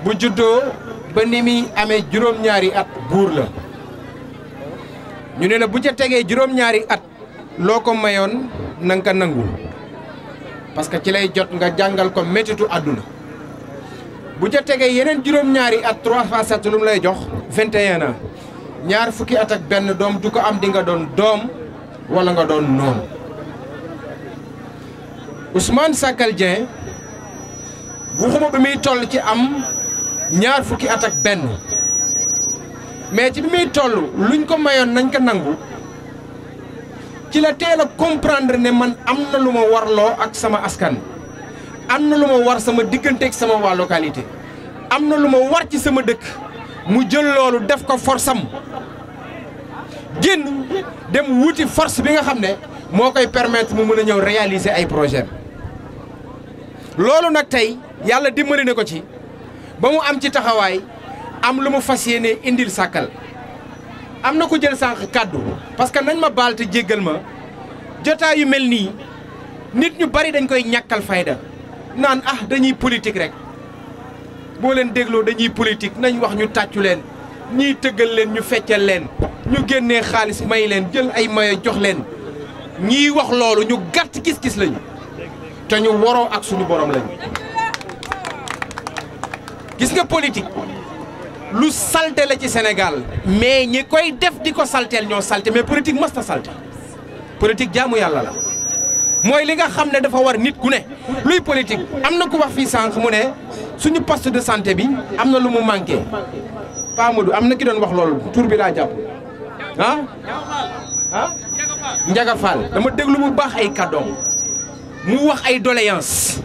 bu juddoo ba ni muy amee juróom-ñaari at buur la ñu ne la bu ca tegee juróom-ñaari at loo ko mayoon na nga ko nangu parce que ci lay jot nga jàngal ko méttitu àdduna bu ca tegee yeneen juróom-ñaari at 3 fois 7 lu mu lay jox 21 ans ñaar fukki at ak benn doom du ko am di nga doon doom wala nga doon noonu Ousmane Sakal Dieng waxuma bi muy toll ci am ñaar fukki at ak benn mais ci bi muy toll luñ ko mayoon nañ ko nangu ci la teel a comprendre ne man am na lu ma warloo ak sama askan am na lu ma war sama diggante ak sama waa localité am na lu ma war ci sama dëkk mu jël loolu def ko force am génn dem wuti force bi nga xam ne moo koy permettre mu mën a ñëw réaliser ay projet loolu nag tey yàlla dimbali na ko ci ba mu am ci taxawaay am lu mu fas yéene indil Sakal am na ko jël sànq kàddu parce que nañ ma baal te jéggal ma jotaay yu mel nii nit ñu bari dañ koy ñàkkal fayda naan dañuy politique rek boo leen dégloo dañuy politique nañ wax ñu tàccu leen ñiy tëggal leen ñu feccal leen ñu génnee xaalis may leen jël ay mayo jox leen ñiy wax loolu ñu gàtt gis-gis lañu te ñu waroo ak suñu borom lañu gis nga politique lu salte la ci Sénégal mais ñi koy def di ko salteel ñoo salte mais politique mës ta salte politique jaamu yàlla la mooy li nga xam ne dafa war nit ku ne luy politique am na ku wax fii sànq mu ne suñu poste de santé bi am na lu mu manqué Pa Modou am na ki doon wax loolu tur bi laa jàpp Ndiaga Fall dama déglu bu baax ay kàddoom mu wax ay doléance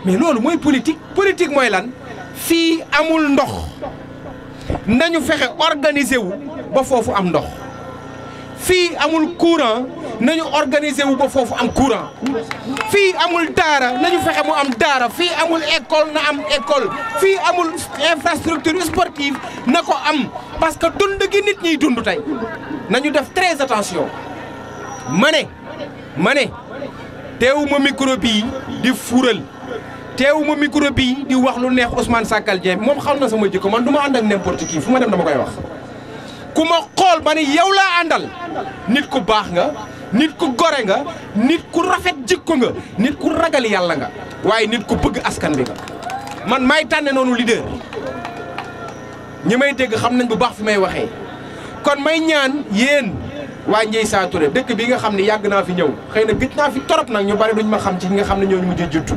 mais loolu mooy politique politique mooy lan fii amul ndox nañu fexe organiser wu ba foofu am ndox fii amul courant nañu organiser wu ba foofu am courant fii amul daara nañu fexe mu am daara fii amul école na am école fii amul infrastructure sportive na ko am parce que dund gi nit ñiy dund tey nañu def très attention ma ne teewuma micro bii di fuural teewuma micro bii di wax lu neex Ousmane Sakkal Dieng moom xam na sama jikko man du ma ànd ak n'importe qui fu ma dem dama koy wax ku ma xool ba ni yow laa àndal nit ku baax nga nit ku gore nga nit ku rafet jikko nga nit ku ragal yàlla nga waaye nit ku bëgg askan bi nga man may tànne noonu leader ñi may dégg xam nañ bu baax fi may waxee kon may ñaan yéen waa Ndieye Sa Touré dëkk bi nga xam ne yàgg naa fi ñëw xëy na gëj naa fi torop nag ñu bari duñ ma xam ci ñi nga xam ne ñooñu mujj juttu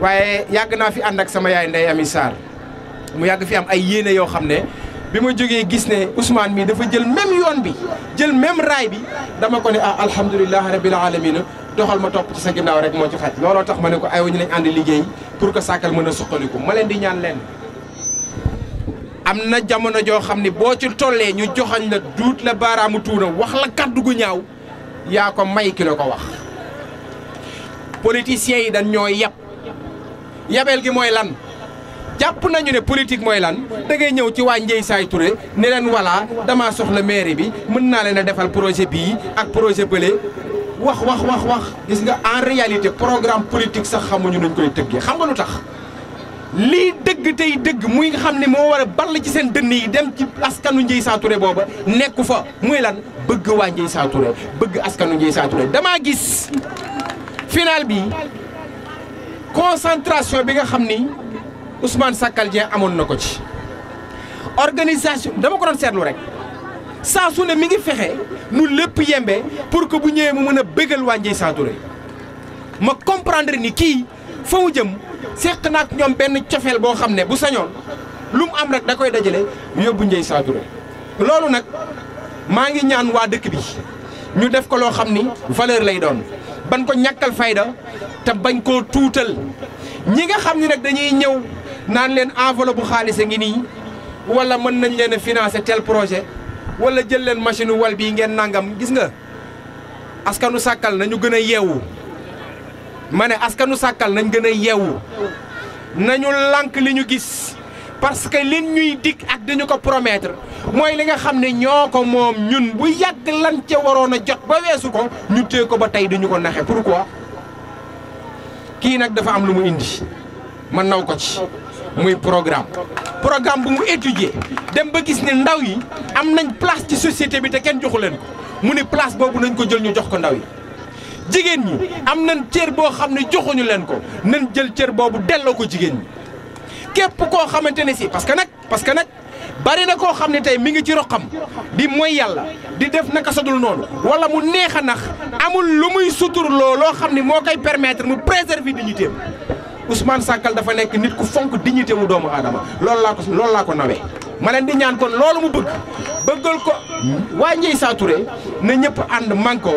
waaye yàgg naa fi ànd ak sama yaay Ndeye Amy Sarr mu yàgg fi am ay yéene yoo xam ne bi ma jógee gis ne Ousmane mii dafa jël même yoon bi jël même raay bi dama ko ne alhamdulilah rabbil alamin doxal ma topp ci sa ginnaaw rek moo ci xaj looloo tax ma ne ko aywa ñu lañ ànd liggéey pour que Sakkal mën a suqaliku ma leen di ñaan leen am na jamono joo xam ne boo ci tollee ñu joxañ la duut la baaraamu tuuna wax la kaddu gu ñaaw yaa ko may ki la ko wax politiciens yi dañ ñoo yabeel gi mooy lan jàpp nañu ne politique mooy lan da ngay ñëw ci waa Ndieye Sa Touré ne leen voilà damaa soxla mairie bi mën naa leen a defal projet bii ak projet bële wax gis nga en réalité programme politique sax xamuñu nuñ koy tëggee xam nga lu tax lii dëgg tey dëgg muy nga xam ne moo war a ball ci seen dënn yi dem ci askanu Ndieye Sa Touré booba nekku fa muy lan bëgg waa Ndieye Sa Touré bëgg askanu Ndieye Sa Touré damaa gis final bi concentration bi nga xam ni Ousmane Sakkal Dieng amoon na ko ci organisation dama ko doon seetlu rek saa su ne mi ngi fexe nu lépp yembe pour que bu ñëwee mu mën a bégal waa Ndieye Sa Touré ma comprendre ni kii fa mu jëm seq na ak ñoom benn cofeel boo xam ne bu sañoon lu mu am rek da koy dajale yóbbu Ndieye Sa Touré loolu nag maa ngi ñaan waa dëkk bi ñu def ko loo xam ni valeur lay doon ban ko ñàkkal fayda te bañ koo tuutal ñi nga xam ni nag dañuy ñëw naan leen enveloppe bu xaalis a ngi nii wala mën nañ leen a financer tel projet wala jël leen machine wal bii ngeen nangam gis nga askanu Sakkal nañu gën a yeewu ma ne askanu Sakkal nañ gën a yeewu nañu lànk li ñu gis parce que liñ ñuy dig ak dañu ko promettre mooy li nga xam ne ñoo ko moom ñun bu yàgg lan ca waroon a jot ba weesu ko ñu téye ko ba tey duñu ko naxe pourquoi kii nag dafa am lu mu indi man naw ko ci muy programme bu mu étudier dem ba gis ne ndaw yi am nañ place ci société bi te kenn joxu leen ko mu ne place boobu nañ ko jël ñu jox ko ndaw yi jigéen ñi am nañ cër boo xam ne joxuñu leen ko nañ jël cër boobu delloo ko jigéen ñi képp koo xamante ne si parce que nag bari na koo xam ne tey mi ngi ci roqam di mooy yàlla di def naka sadul noonu wala mu neex a nax amul lu muy suturloo loo xam ne moo koy permettre mu préserver dignité Ousmane Sakkal dafa nekk nit ku fonk dignité mu doomu aadama loolu laa ko nawee ma leen di ñaan kon loolu mu bëggal ko waa Ndieye Sa Touré na ñëpp ànd manko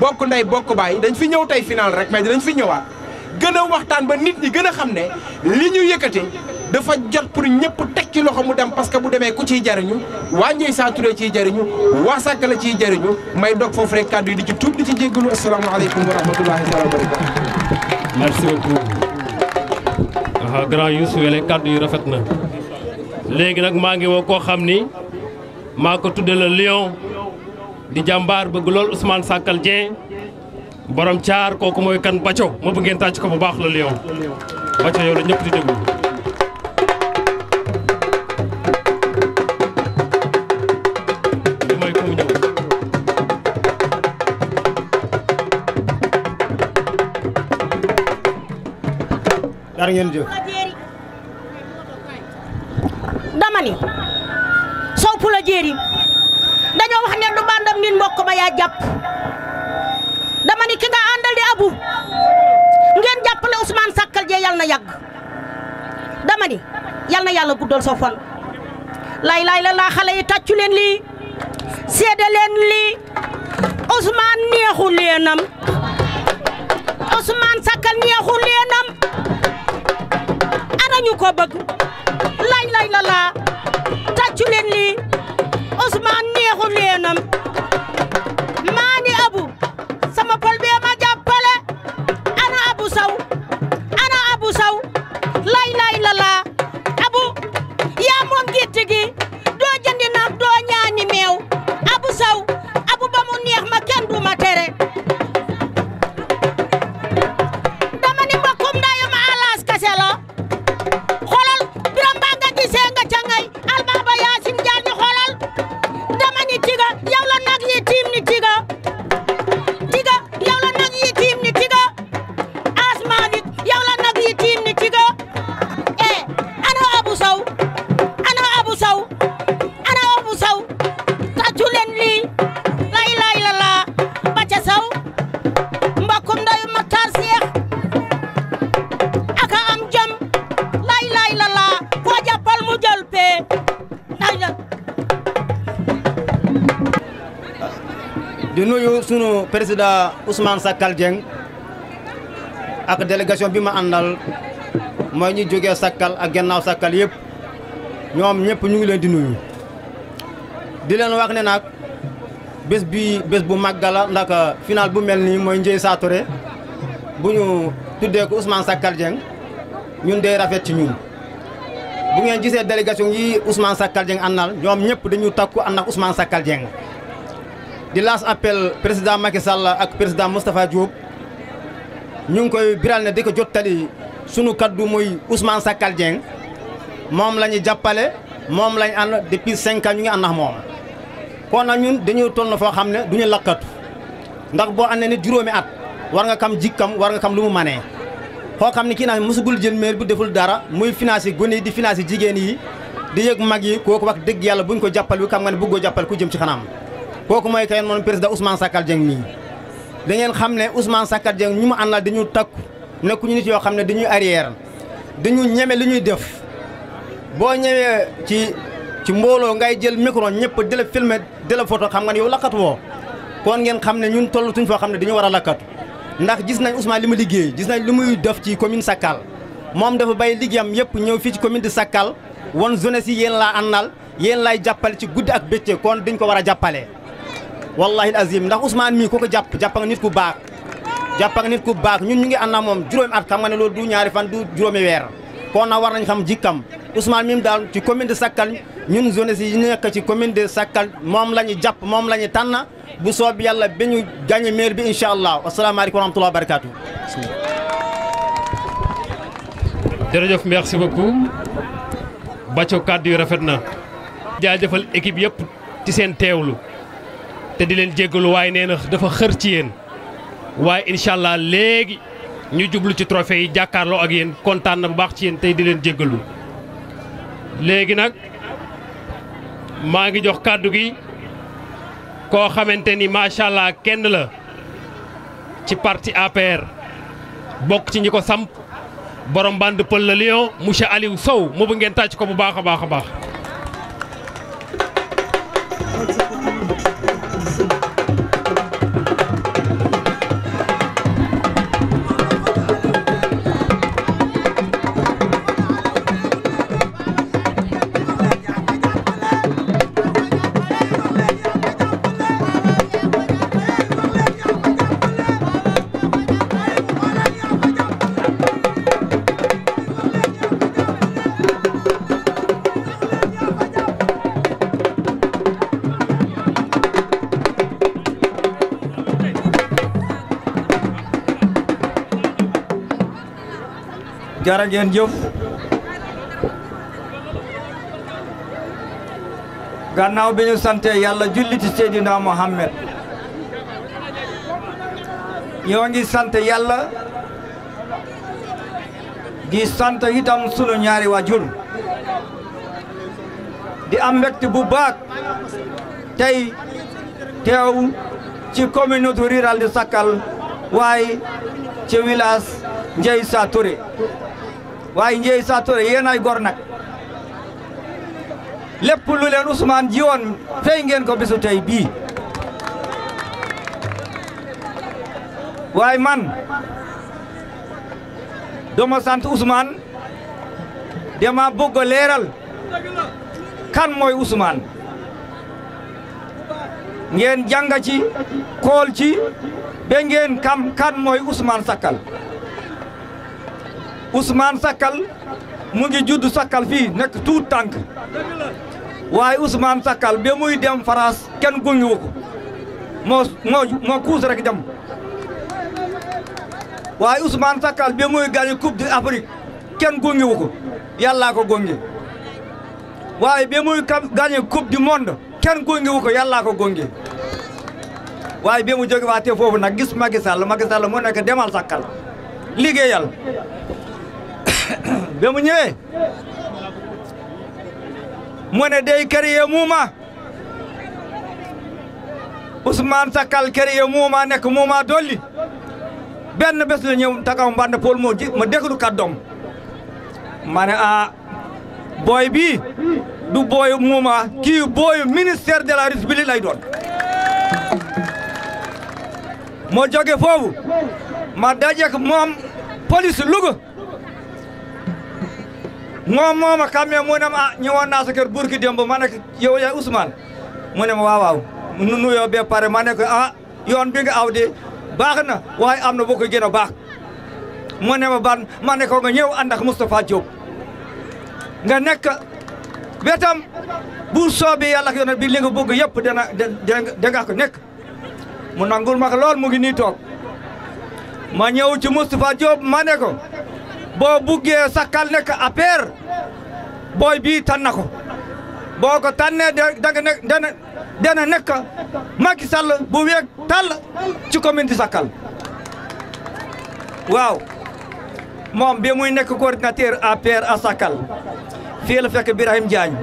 bokk ndey bokk baay dañ fi ñëw tey final rek mais dinañ fi ñëwaat gën a waxtaan ba nit ñi gën a xam ne li ñu yëkkate dafa jot pour ñëpp teg ci loxo mu dem parce que bu demee ku ciy jariñu waa Ndieye Sa Touré ciy jariñu waa Sakkal ciy jariñu may dog foofu rek kàddu yi di ci tuub di ci jéggalu asalaamaaleykum wa rahmatullahi taala wa barakatu. merci beaucoup. grand Youssou wele kàddu yi rafet na léegi nag maa ngi woo koo xam ni maa ko tudde la Lion di jàmbaar bëgg lool Ousmane Sakkal Dieng borom caar kooku mooy kan Baco ma bëgg ngeen tàcc ko bu baax la Lion Baco yow la ñëpp di déglu. dama ni sow pu la jéeri dañoo wax ne du bandam nit mbokk ba yaa jàpp dama ni ki nga àndal di abu ngeen jàppale Ousmane Sakkal Dieng yal na yàgg dama ni yal na yàlla guddal sa fan lay la xale yi tàccu leen lii seede leen lii Ousmane neexu leenam Ousmane Sakal neexu leenam ana ñu ko bëgg lay la laa tàccu leen lii Ousmane neexu leenam maa ni Abu sama pol bee ma jàppale ana Abu Saw lay la laa Abu yaa moom gétt gi doo jëndi nag doo ñaani meew Abu Saw Abu ba mu neex ma kenn du ma tere dama ni mbokkum ndayu ma alaas kase la xoolal biram baa nga gisee nga ca ngay alma ba Yaasin Jaañ xoolal dama ni tiga yow la nag yi tiim ni tiga yow la nag yi tiim ni tiga asmaanit yow la nag yi tiim ni tiga ana Abu Saw tàccu leen lii lay la laa ba ca Saw mbokkum ndayu Matar Seex aka am jëm lay la laa foo jàppal mu jël pee di nuyu sunu président Ousmane Sakal Dieng ak délégation bi ma àndal mooy ñu jógee Sakal ak gannaaw Sakal yëpp ñoom ñëpp ñu ngi leen di nuyu di leen wax ne nag bés bu màgg la ndax final bu mel nii mooy Ndieye Satoré bu ñu tuddee ko Ousmane Sakal Dieng ñun day rafet ci ñun bu ngeen gisee délégation yi Ousmane Sakal Dieng àndal ñoom ñëpp dañu takku ànd ak Ousmane Sakal Dieng di laas appel président Macky Sall ak président Moustapha Diop ñu ngi koy biral ne di ko jottali sunu kaddu muy Ousmane Sakal Dieng moom la ñu jàppale moom lañ ànd depuis 5 ans ñu ngi ànd ak moom kon nag ñun dañoo toll na foo xam ne du ñu lakkatu ndax boo àndee nit juróomi at war nga xam jikkam war nga xam lu mu manee koo xam ne kii nag mosugul jël maire bu deful dara muy financé gone yi di financé jigéen yi di yëg mag yi kooku wax dëgg yàlla buñ ko jàppal bi xam nga ne bëggoo jàppal ku jëm ci xanam kooku mooy kayen moom président Ousmane Sakal Dieng nii da ngeen xam ne Ousmane Sakal Dieng ñu mu àndal dañu takku nekkuñu nit yoo xam ne dañuy arrière dañu ñeme li ñuy def boo ñëwee ci mbooloo ngay jël micro ñëpp di la filmer di la photo xam nga ne yow lakkatu woo kon ngeen xam ne ñun tollatuñ foo xam ne dañu war a lakkatu ndax gis nañ Ousmane li mu liggéey gis nañ li muy def ci commune Sakal moom dafa bay liggéeyam yëpp ñëw fii ci commune de Sakal won jeunesse yi yéen laa àndal yéen laay jàppale ci guddi ak bëccëg kon dañ ko war a jàppale wallahi azim ndax Ousmane mii ko jàpp nga nit ku baax ñun ñu ngi ànd ak moom juróomi at xam nga ne loolu du ñaari fan du juróomi weer kon na war nañ xam jikkam Ousmane mii daal ci commune de Sakal ñun jeunesse yi nekk ci commune de Sakal moom la ñu jàpp moom la ñu tànn bu soob yàlla ba ñu gagné maire bi incha allah asalaamaaleykum wa rahmatulah wa barakaatu. jërëjëf merci beaucoup Bathio kàddu yu rafet na. jaajëfal équipe yëpp ci seen teewlu te di leen jéggalu waaye nee na dafa xër ci yéen waaye incha allah léegi ñu jublu ci trophée yi jàkkaarloo ak yéen kontaan na bu baax ci yéen tey di leen jéggalu léegi nag maa ngi jox kàddu gi koo xamante ni macha allah kenn la ci parti APR bokk ci ñi ko samp borom bande Pël la Lion monsieur Aliou Sow mu bu ngeen tàcc ko bu baax a baax a baax. jara ngeen jëf gannaaw bi ñu sante yàlla julli ci Seydina Mohamed ñoo ngi sant yàlla di sant itam sunu ñaari waajur di am mbégte bu baax tey teew ci communauté rurale de Sakal waaye ci village Ndieye Satoré waaye Ndieye Satoré yéen ay gor nag lépp lu leen Ousmane ji woon fay ngeen ko bisu tey bii waaye man dama sant Ousmane dama bëgg a leeral kan mooy Ousmane ngeen jàng ci xool ci ba ngeen kam kan mooy Ousmane Sakkal Ousmane Sakkal mu ngi judd Sakkal fii nekk tuut tànk waaye Ousmane Sakkal ba muy dem France kenn gungewu ko moo kuus rek dem waaye Ousmane Sakkal ba muy gagné coupe d'Afrique kenn gungewu ko yàllaa ko gunge waaye ba muy gagné coupe du monde kenn gungewu ko yàllaa ko gunge waaye ba mu jóge waatee foofu nag gis Macky Sall moo nekk demal Sakkal liggéeyal ba mu ñëwee mu ne day créer mouvement Ousmane Sakkal créer mouvement nekk mouvement dolli benn bés la ñëw takaw mband Paul moo ji ma déglu kàddoom ma ne booy bii du booyu mouvement kii booyu ministère de la République lay doon moo jóge foofu ma dajeek moom police Louga moom mooma xamee mu ne ma ñëwoon naa sa kër burki démb ma ne ko yow yaay Ousmane mu ne ma waaw nu nuyoo bee pare ma ne ko yoon bi nga aw de baax na waaye am na boo ko gën a baax mu ne ma ban ma ne ko nga ñëw ànd ak Moustapha Diop nga nekk wetam bu soobee yàlla ak yoon bi li nga bëgg yëpp danga ko nekk mu nangul ma ko lool mu ngi nii toog ma ñëw ci Moustapha Diop ma ne ko boo buggee Sakkal nekk APR booy bii tànn na ko boo ko tànnee dana nekk Macky Sall bu weeg tàll ci commune di Sakkal waaw moom bi muy nekk coordinateur APR à Sakkal fii la fekk Birahim Diagne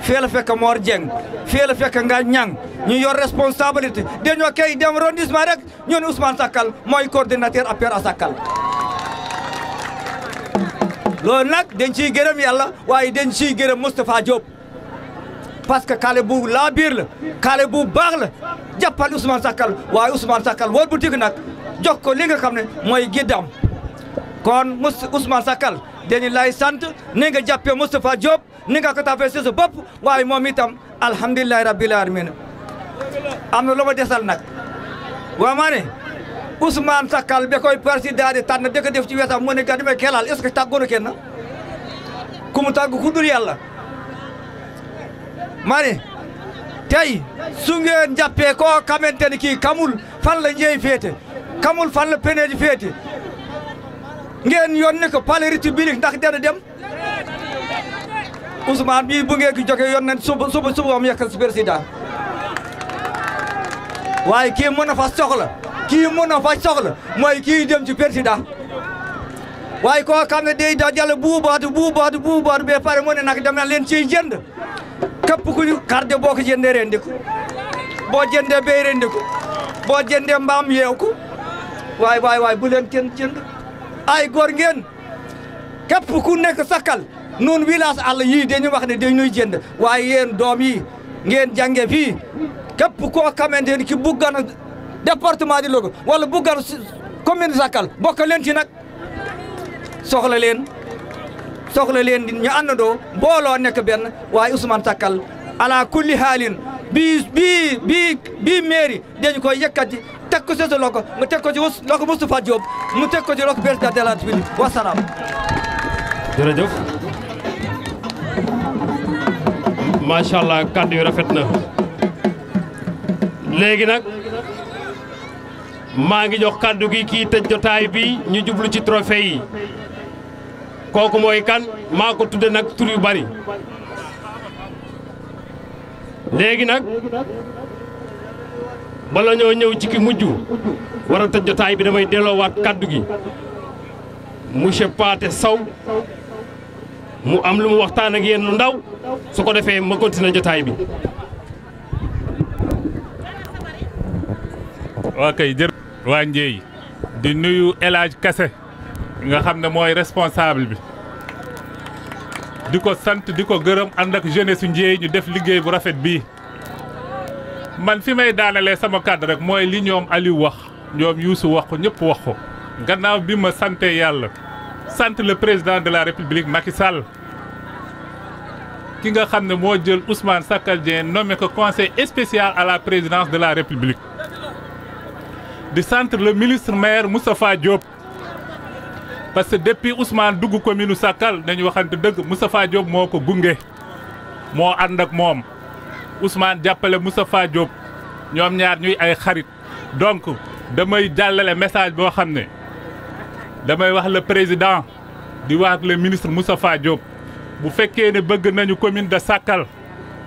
fii la fekk Mor Dieng fii la fekk nga ñang ñu yor responsabilité dañoo kay dem arrondissement rek ñu ne Ousmane Sakkal mooy coordinateur APR à Sakkal loolu nag dañ ciy gërëm yàlla waaye dañ ciy gërëm Moustapha Diop parce que xale bu laa biir la xale bu baax la jàppal Ousmane Sakkal waaye Ousmane Sakkal wol bu tig nag jox ko li nga xam ne mooy giddam kon Ousmane Sakkal dañu lay sant ni nga jàppee Moustapha Diop ni nga ko tafee si sa bopp waaye moom itam alhamdulilahi rabbil alamin am na lu ma desal nag waa maa ne Ousmane Sakkal ba koy président di tànn da ko def ci wetam mu ne ga demee kelal est-ce que tàggoonu kenn ku mu tàgg ku dul yàlla ma ne tey su ngeen jàppee koo xamante ni kii kamul fan la njëy féete kamul fan la peneeji féete ngeen yónni ko palais république ndax dana dem Ousmane bii bu ngeen ki joxe yoon nañ suba am yekkal si président waaye kii mën na fa soxla mooy kii dem ci président waaye koo xam ne day da jàll buubaatu ba pare mu ne nag dem na leen ciy jënd képp ku carte boo ko jëndee rendi ko boo jëndee béy rendi ko boo jëndee mbaam yeew ko waay bu leen kenn jënd ay góor ngeen képp ku nekk Sakkal nun village àll yii dañu wax ne dañuy jënd waaye yéen doom yi ngeen jànge fii képp koo xamante ni ki buggan département di Louga wala buggan commune Sakkal bokk leen ci nag soxla leen ñu àndandoo booloo nekk benn waaye Ousmane Sakkal ala kulli haalin bii mairie dañu koy yëkkati teg ko ci sa loxo nga teg ko ci loxo Moustapha Diop mu teg ko ci loxo président de la République wasalaam. jërëjëf macha allah kàddu yu rafet na léegi nag maa ngi jox kàddu gi kii tëj jotaay bi ñu jublu ci trophée yi kooku mooy kan maa ko tudde nag tur yu bari léegi nag bala ñoo ñëw ci ki mujj war a tëj jotaay bi damay delloowaat kàddu gi monsieur Pathé Sow mu am lu mu waxtaan ak yéen lu ndaw su ko defee ma continuer jotaay bi. waa kay jër waa Ndiéy di nuyu El Hadj Kassé nga xam ne mooy responsable bi di ko sant di ko gërëm ànd ak jeunesse su Ndiéy ñu def liggéey bu rafet bii man fi may daanalee sama kàddu rek mooy li ñoom Aliou wax ñoom Youssou wax ko ñëpp wax ko gannaaw bi ma sante yàlla sant le président de la république Macky Sall ki nga xam ne moo jël Ousmane Sakkal Dieng nommé ko conseil spécial à la présidence de la république di sant le ministre maire Moustapha Diop parce que depuis Ousmane dugg commune Sakkal nañu waxante dëgg Moustapha Diop moo ko gunge moo ànd ak moom Ousmane jàppale Moustapha Diop ñoom ñaar ñuy ay xarit donc damay jàllale message boo xam ne damay wax le président di wax ak le ministre Moustapha Diop bu fekkee ne bëgg nañu commune de Sakkal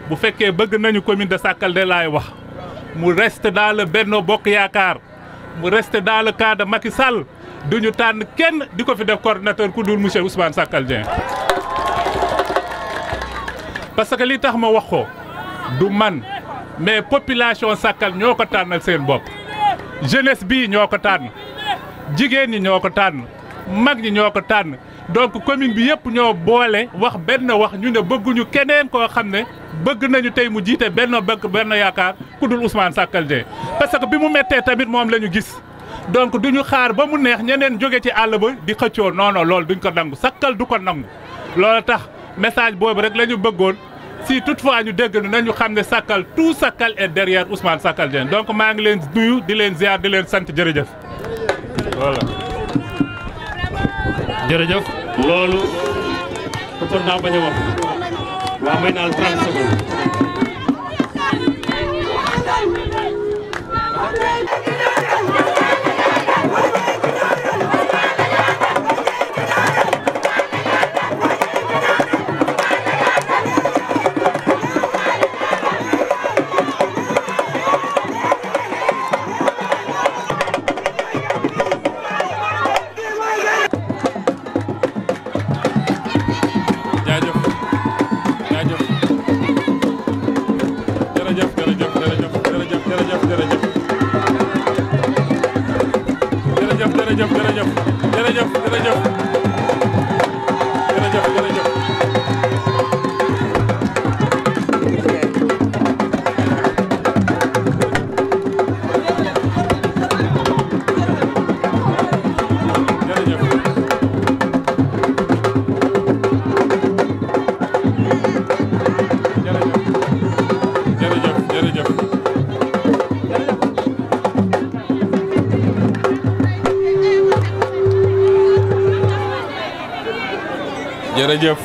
bu fekkee bëgg nañu commune de Sakkal de laay wax mu reste dans le Benno Bokk Yaakaar mu reste dans le cas de Macky Sall duñu tànn kenn di ko fi def coordinateur ku dul monsieur Ousmane Sakkal Dieng parce que li tax ma wax ko du man mais population Sakkal ñoo ko tànnal seen bopp jeunesse bii ñoo ko tànn jigéen ñi ñoo ko tànn mag ñi ñoo ko tànn donc commune bi yëpp ñoo boole wax benn wax ñu ne bëgguñu keneen koo xam ne bëgg nañu tey mu jiite benn yaakaar ku dul Ousmane Sakkal Dieng parce que bi mu méttee tamit moom la ñu gis donc duñu xaar ba mu neex ñeneen jóge ci àll ba di xëccoo non non loolu duñ ko nangu Sakkal du ko nangu loolu tax message boobu rek la ñu bëggoon si toutefois ñu dégg nañu xam ne Sakkal tout Sakkal est derrière Ousmane Sakkal Dieng donc maa ngi leen nuyu di leen ziar di leen sant jërëjëf voilà. jërëjëf loolu bëggoon naa bañ a wax waaw may naa la 30 secondes. jërëjëf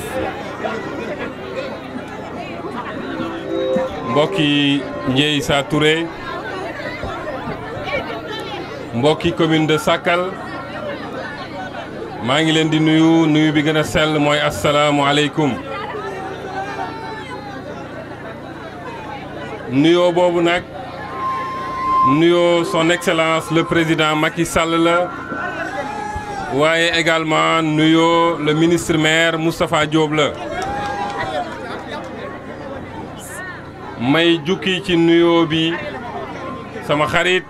mbokki Ndieye Sa Touré mbokki commune de Sakkal maa ngi leen di nuyu bi gën a sell mooy asalaamualeykum nuyoo boobu nag nuyoo son excellence le président Macky Sall la waaye également nuyoo le ministre maire Moustapha Diop la may jukki ci nuyoo bi sama xarit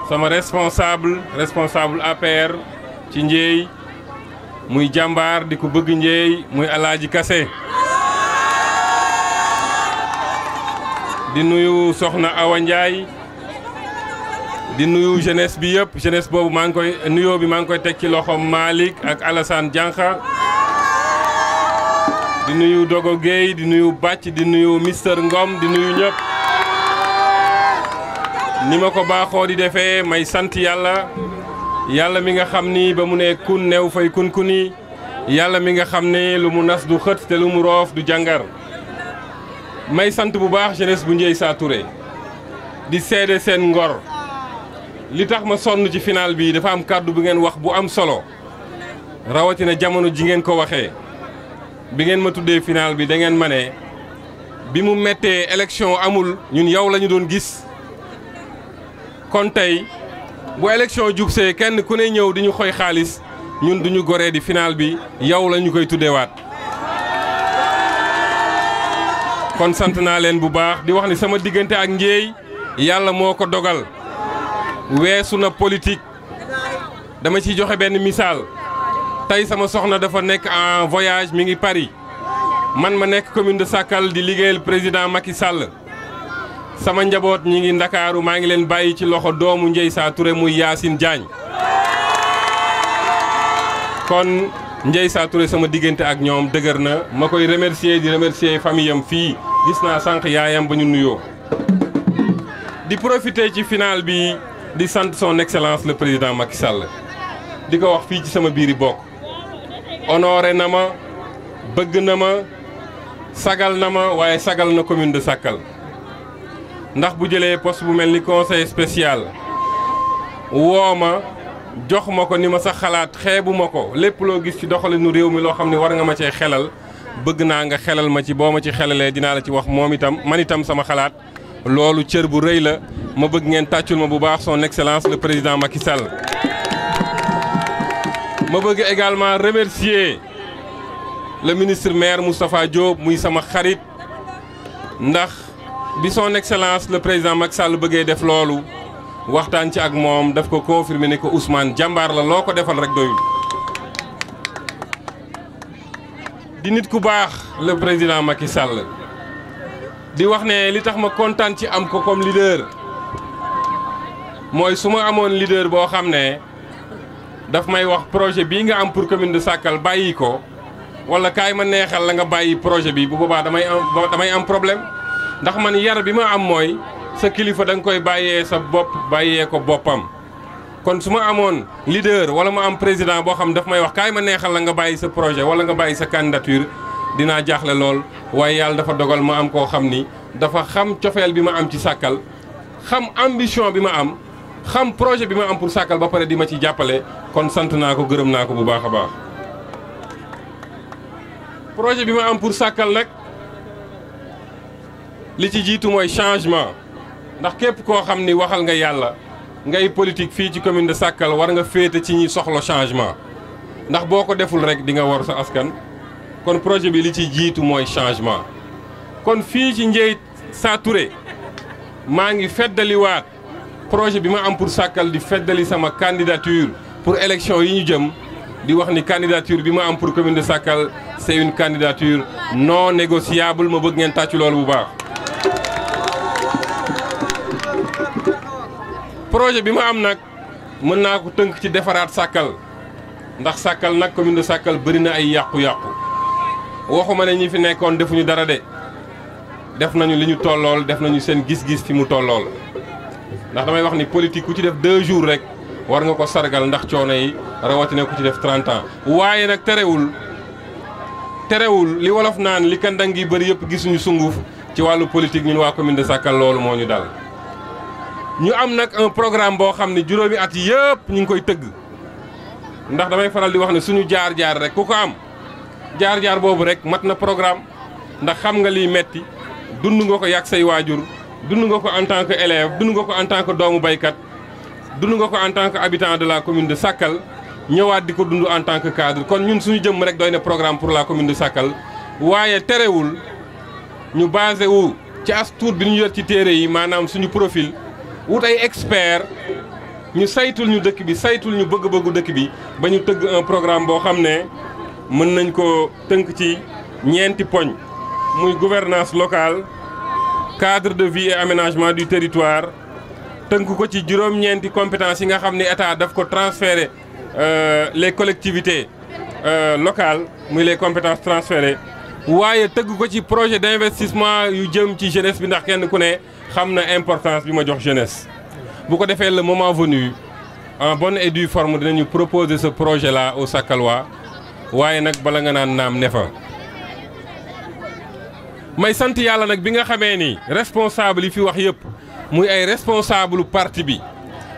sama responsable APR ci Ndieye muy jàmbaar di ko bëgg Ndieye muy Alaaji Kassé di nuyu Soxna Awa Ndiaye di nuyu jeunesse bi yëpp jeunesse boobu maa ngi koy nuyoo bi maa ngi koy teg ci loxo Malick ak Alassane Diankha di nuyu Dogo Gueye di nuyu Bàcc di nuyu Mister Ngom di nuyu ñëpp ni ma ko baaxoo di defee may sant yàlla mi nga xam ni ba mu ne kun neew fay kun kuni yàlla mi nga xam ne lu mu nas du xët te lu mu roof du jàngar may sant bu baax jeunesse bu Ndieye Sa Touré di seede seen ngor li tax ma sonn ci final bi dafa am kàddu bu ngeen wax bu am solo rawatina jamono ji ngeen ko waxee bi ngeen ma tuddee final bi da ngeen ma ne bi mu mettee élection amul ñun yow la ñu doon gis kon tey bu élection jubsee kenn ku ne ñëw di ñu xoy xaalis ñun duñu goree di final bi yow la ñu koy tuddeewaat kon sant naa leen bu baax di wax ni sama diggante ak Ndieye yàlla moo ko dogal weesu na politique dama ciy joxe benn misaal tey sama soxna dafa nekk en voyage mi ngi Paris man ma nekk commune de Sakkal di liggéeyal président Macky Sall sama njaboot ñi ngi Ndakaaru maa ngi leen bàyyi ci loxo doomu Ndieysa Touré muy Yacine Diagne kon Ndieysa Touré sama diggante ak ñoom dëgër na ma koy remercier di remercier famille am fii gis naa sànq yaayam ba ñu nuyoo di profiter ci final bi di sant son excellence le président Macky Sall di ko wax fii ci sama biiri bokk honoré na ma bëgg na ma sagal na ma waaye sagal na commune de Sakal ndax bu jëlee poste bu mel ni conseil spécial woo ma jox ma ko ni ma sax xalaat xeebu ma ko lépp loo gis ci doxalinu réew mi loo xam ne war nga ma cee xelal bëgg naa nga xelal ma ci boo ma ci xelalee dinaa la ci wax moom itam man itam sama xalaat loolu cër bu rëy la ma bëgg ngeen tàccul ma bu baax son excellence le président Macky Sall. ma bëgg également remercier le ministre maire Moustapha Diop muy sama xarit ndax bi son excellence le président Macky Sall bëggee def loolu waxtaan ci ak moom daf ko confirmer ne ko Ousmane jàmbaar la loo ko defal rek doyul. di nit ku baax le président Macky Sall di wax ne li tax ma kontaan ci am ko comme leader mooy su ma amoon leader boo xam ne daf may wax projet bii nga am pour commune de Sakal bàyyi ko wala kaay ma neexal la nga bàyyi projet bi bu boobaa damay am problème ndax man yar bi ma am mooy sa kilifa da nga koy bàyyee sa bopp bàyyee ko boppam. kon su ma amoon leader wala ma am président boo xam daf may wax kaay ma neexal la nga bàyyi sa projet wala nga bàyyi sa candidature dinaa jaaxle lool waaye yàlla dafa dogal ma am koo xam ni dafa xam cofeel bi ma am ci Sakal xam ambition bi ma am xam projet bi ma am pour Sakal ba pare di ma ci jàppale kon sant naa ko gërëm naa ko bu baax a baax. projet bi ma am pour Sakal nag li ci jiitu mooy changement ndax képp koo xam ni waxal nga yàlla ngay politique fii ci commune de Sakal war nga féete ci ñi soxla changement ndax boo ko deful rek di nga war sa askan kon projet bi li ci jiitu mooy changement. kon fii ci Ndieysa Touré maa ngi feddaliwaat projet bi ma am pour Sakal di feddali sama candidature pour élection yi ñu jëm di wax ni candidature bi ma am pour commune de Sakal c'est une candidature non négociable ma bëgg ngeen tàccu loolu bu baax. projet bi ma am nag mën naa ko tënk ci defaraat Sakal ndax Sakal nag commune de Sakal bëri na ay yàqu-yàqu waxuma ne ñi fi nekkoon defuñu dara de def nañu li ñu tollool def nañu seen gis-gis fi mu tollool ndax damay wax ni politique ku ci def 2 jours rek war nga ko sargal ndax coono yi rawatina ku ci def 30 ans waaye nag terewul li wolof naan li kandang yi bëri yëpp gisuñu sunguf ci wàllu politique ñun waa commune de Sakal loolu moo ñu dal. ñu am nag un programme boo xam ne juróomi at yëpp ñu ngi koy tëgg ndax damay faral di wax ne suñu jaar-jaar rek ku ko am jaar-jaar boobu rek mat na programme ndax xam nga liy metti dund nga ko yàgg say waajur dund nga ko en tant que élève dund nga ko en tant que doomu baykat dund nga ko en tant que habitant de la commune de Sakal ñëwaat di ko dund en tant que cadre kon ñun suñu jëm rek doy na programme pour la commune de Sakal waaye terewul ñu basé wu ci as tuut bi ñu yor ci téere yi maanaam suñu profil wut ay expert ñu saytul ñu dëkk bi saytul ñu bëgg-bëggu dëkk bi ba ñu tëgg un programme boo xam ne mën nañ ko tënk ci ñeenti poñ muy gouvernance locale cadre de vie et aménagement du territoire tënk ko ci juróom-ñeenti compétences yi nga xam ne état daf ko transférer les collectivités locales muy les compétences transférées waaye tëgg ko ci projet d'investissement yu jëm ci jeunesse bi ndax kenn ku ne xam na importance bi ma jox jeunesse bu ko defee le moment venu en bonne et due forme dinañu proposer ce projet là au Sakalois waaye nag bala nga naan naam ne fa may sant yàlla nag bi nga xamee ni responsable yi fi wax yëpp muy ay responsable parti bi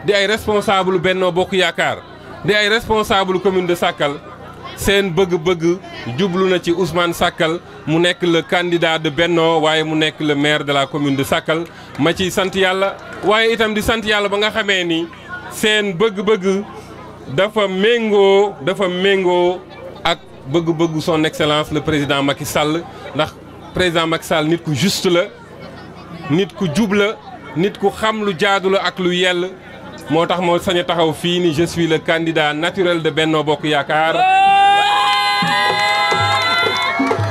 di ay responsable Benno Bokk Yaakaar di ay responsable commune de Sakal seen bëgg-bëgg jublu na ci Ousmane Sakal mu nekk le candidat de Benno waaye mu nekk le maire de la commune de Sakal ma ciy sant yàlla waaye itam di sant yàlla ba nga xamee ni seen bëgg-bëgg dafa méngoo ak bëgg-bëggu son excellence le président Macky Sall ndax président Macky Sall nit ku juste la nit ku jub la nit ku xam lu jaadu la ak lu yell moo tax moo sañ a taxaw fii ni je suis le candidat naturel de Benno Bokk Yaakaar.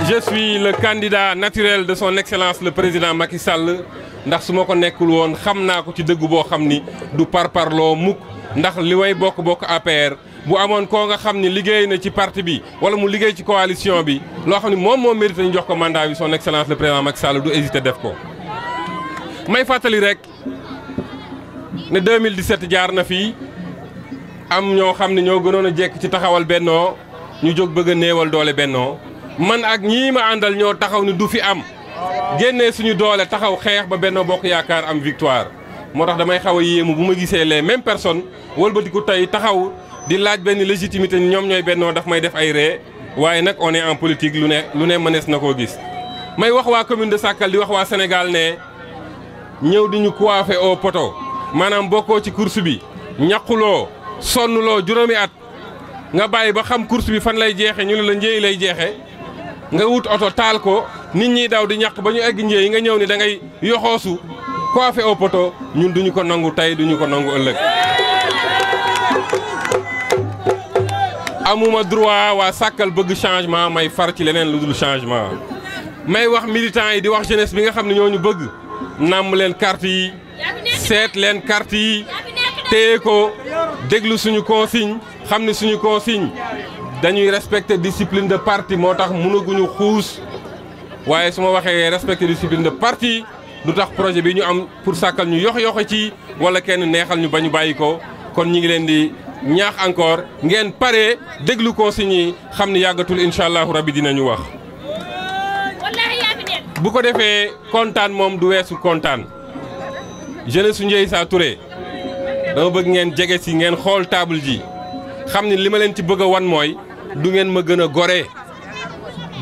Je suis le candidat naturel de son excellence le président Macky Sall ndax su ma ko nekkul woon xam naa ko ci dëgg boo xam ni du parparloo mukk ndax li way bokk APR bu amoon koo nga xam ni liggéey na ci parti bi wala mu liggéey ci coalition bi loo xam ni moom moo mérite ñu jox ko mandat bi son excellence le président Macky Sall du hésiter def ko. may fàttali rek ne 2017 jaar na fii am ñoo xam ne ñoo gënoon a jekk ci taxawal bennoo ñu jóg bëgg a néewal doole bennoo man ak ñii ma àndal ñoo taxaw ni du fi am génnee suñu doole taxaw xeex ba Benno Bokk Yaakaar am victoire moo tax damay xaw a yéemu bu ma gisee les mêmes personnes wëlbatiku tey taxaw di laaj benn légitimité ni ñoom ñooy bennoo daf may def ay ree waaye nag on est en politique lu ne mënees na koo gis. may wax waa commune de Sakal di wax waa Sénégal ne ñëw di ñu coiffé au poto maanaam bokkoo ci course bi ñaquloo sonnuloo juróomi at nga bàyyi ba xam course bi fan lay jeexe ñu ne la njéey lay jeexe nga wut oto taal ko nit ñi daw di ñaq ba ñu egg njéey nga ñëw ni da ngay yoxoosu coiffé au poto ñun duñu ko nangu tey duñu ko nangu ëllëg. amuma droit waa Sakal bëgg changement may far ci leneen lu dul changement may wax militants yi di wax jeunesse bi nga xam ne ñoo ñu bëgg nàmm leen carte yi seet leen carte yi téye ko déglu suñu consigne xam ne suñu consigne dañuy respecter discipline de parti moo tax mënaguñu xuus waaye su ma waxee respecter discipline de parti du tax projet bi ñu am pour Sakal ñu yox ci wala kenn neexal ñu ba ñu bàyyi ko kon ñi ngi leen di ñaax encore ngeen pare déglu consigne yi xam ne yàggatul incha allahu rabbi dinañu wax. bu ko defee kontaan moom du weesu kontaan jeunesse su Ndiéyissa Touré dama bëgg ngeen jege si ngeen xool table ji xam ni li ma leen ci bëgg a wan mooy du ngeen ma gën a gore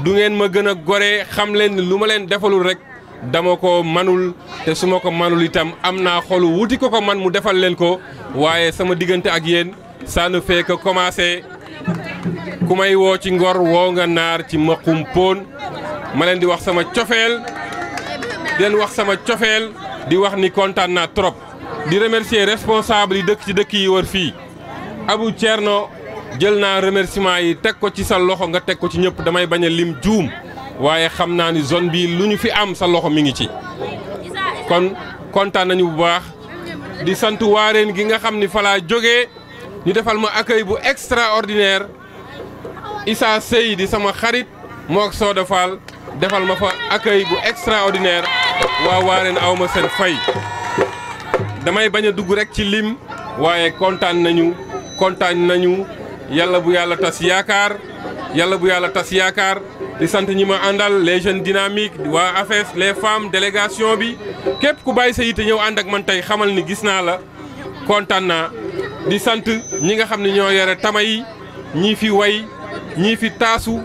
du ngeen ma gën a gore xam leen ni lu ma leen defalul rek dama ko manul te su ma ko manul itam am naa xolu wuti ko man mu defal leen ko waaye sama diggante ak yéen ça ne fait que commencer ku may woo ci ngor woo nga naar ci maqum poon ma leen di wax sama cofeel di leen wax sama cofeel di wax ni kontaan naa trop di remercier responsable yi dëkk ci dëkk yi wër fii Abou Thierno jël naa remerciement yi teg ko ci sa loxo nga teg ko ci ñëpp damay bañ a lim juum waaye xam naa ni zone bi lu ñu fi am sa loxo mi ngi ci kon kontaan nañu bu baax di sant waareen gi nga xam ni fa laa jógee ñu defal ma accueil bu extraordinaire Issa Sey di sama xarit mook Soda Fall defal ma fa accueil bu extraordinaire waa waareen aw ma seen fay damay bañ a dugg rek ci lim waaye kontaan nañu yàlla bu yàlla tas yaakaar yàlla bu yàlla tas yaakaar di sant ñi ma àndal les jeunes dynamiques waa AFES les femmes délégation bi képp ku bàyyi sa yite ñëw ànd ak man tey xamal ni gis naa la kontaan naa di sant ñi nga xam ne ñoo yore tama yi ñii fi way ñii fi taasu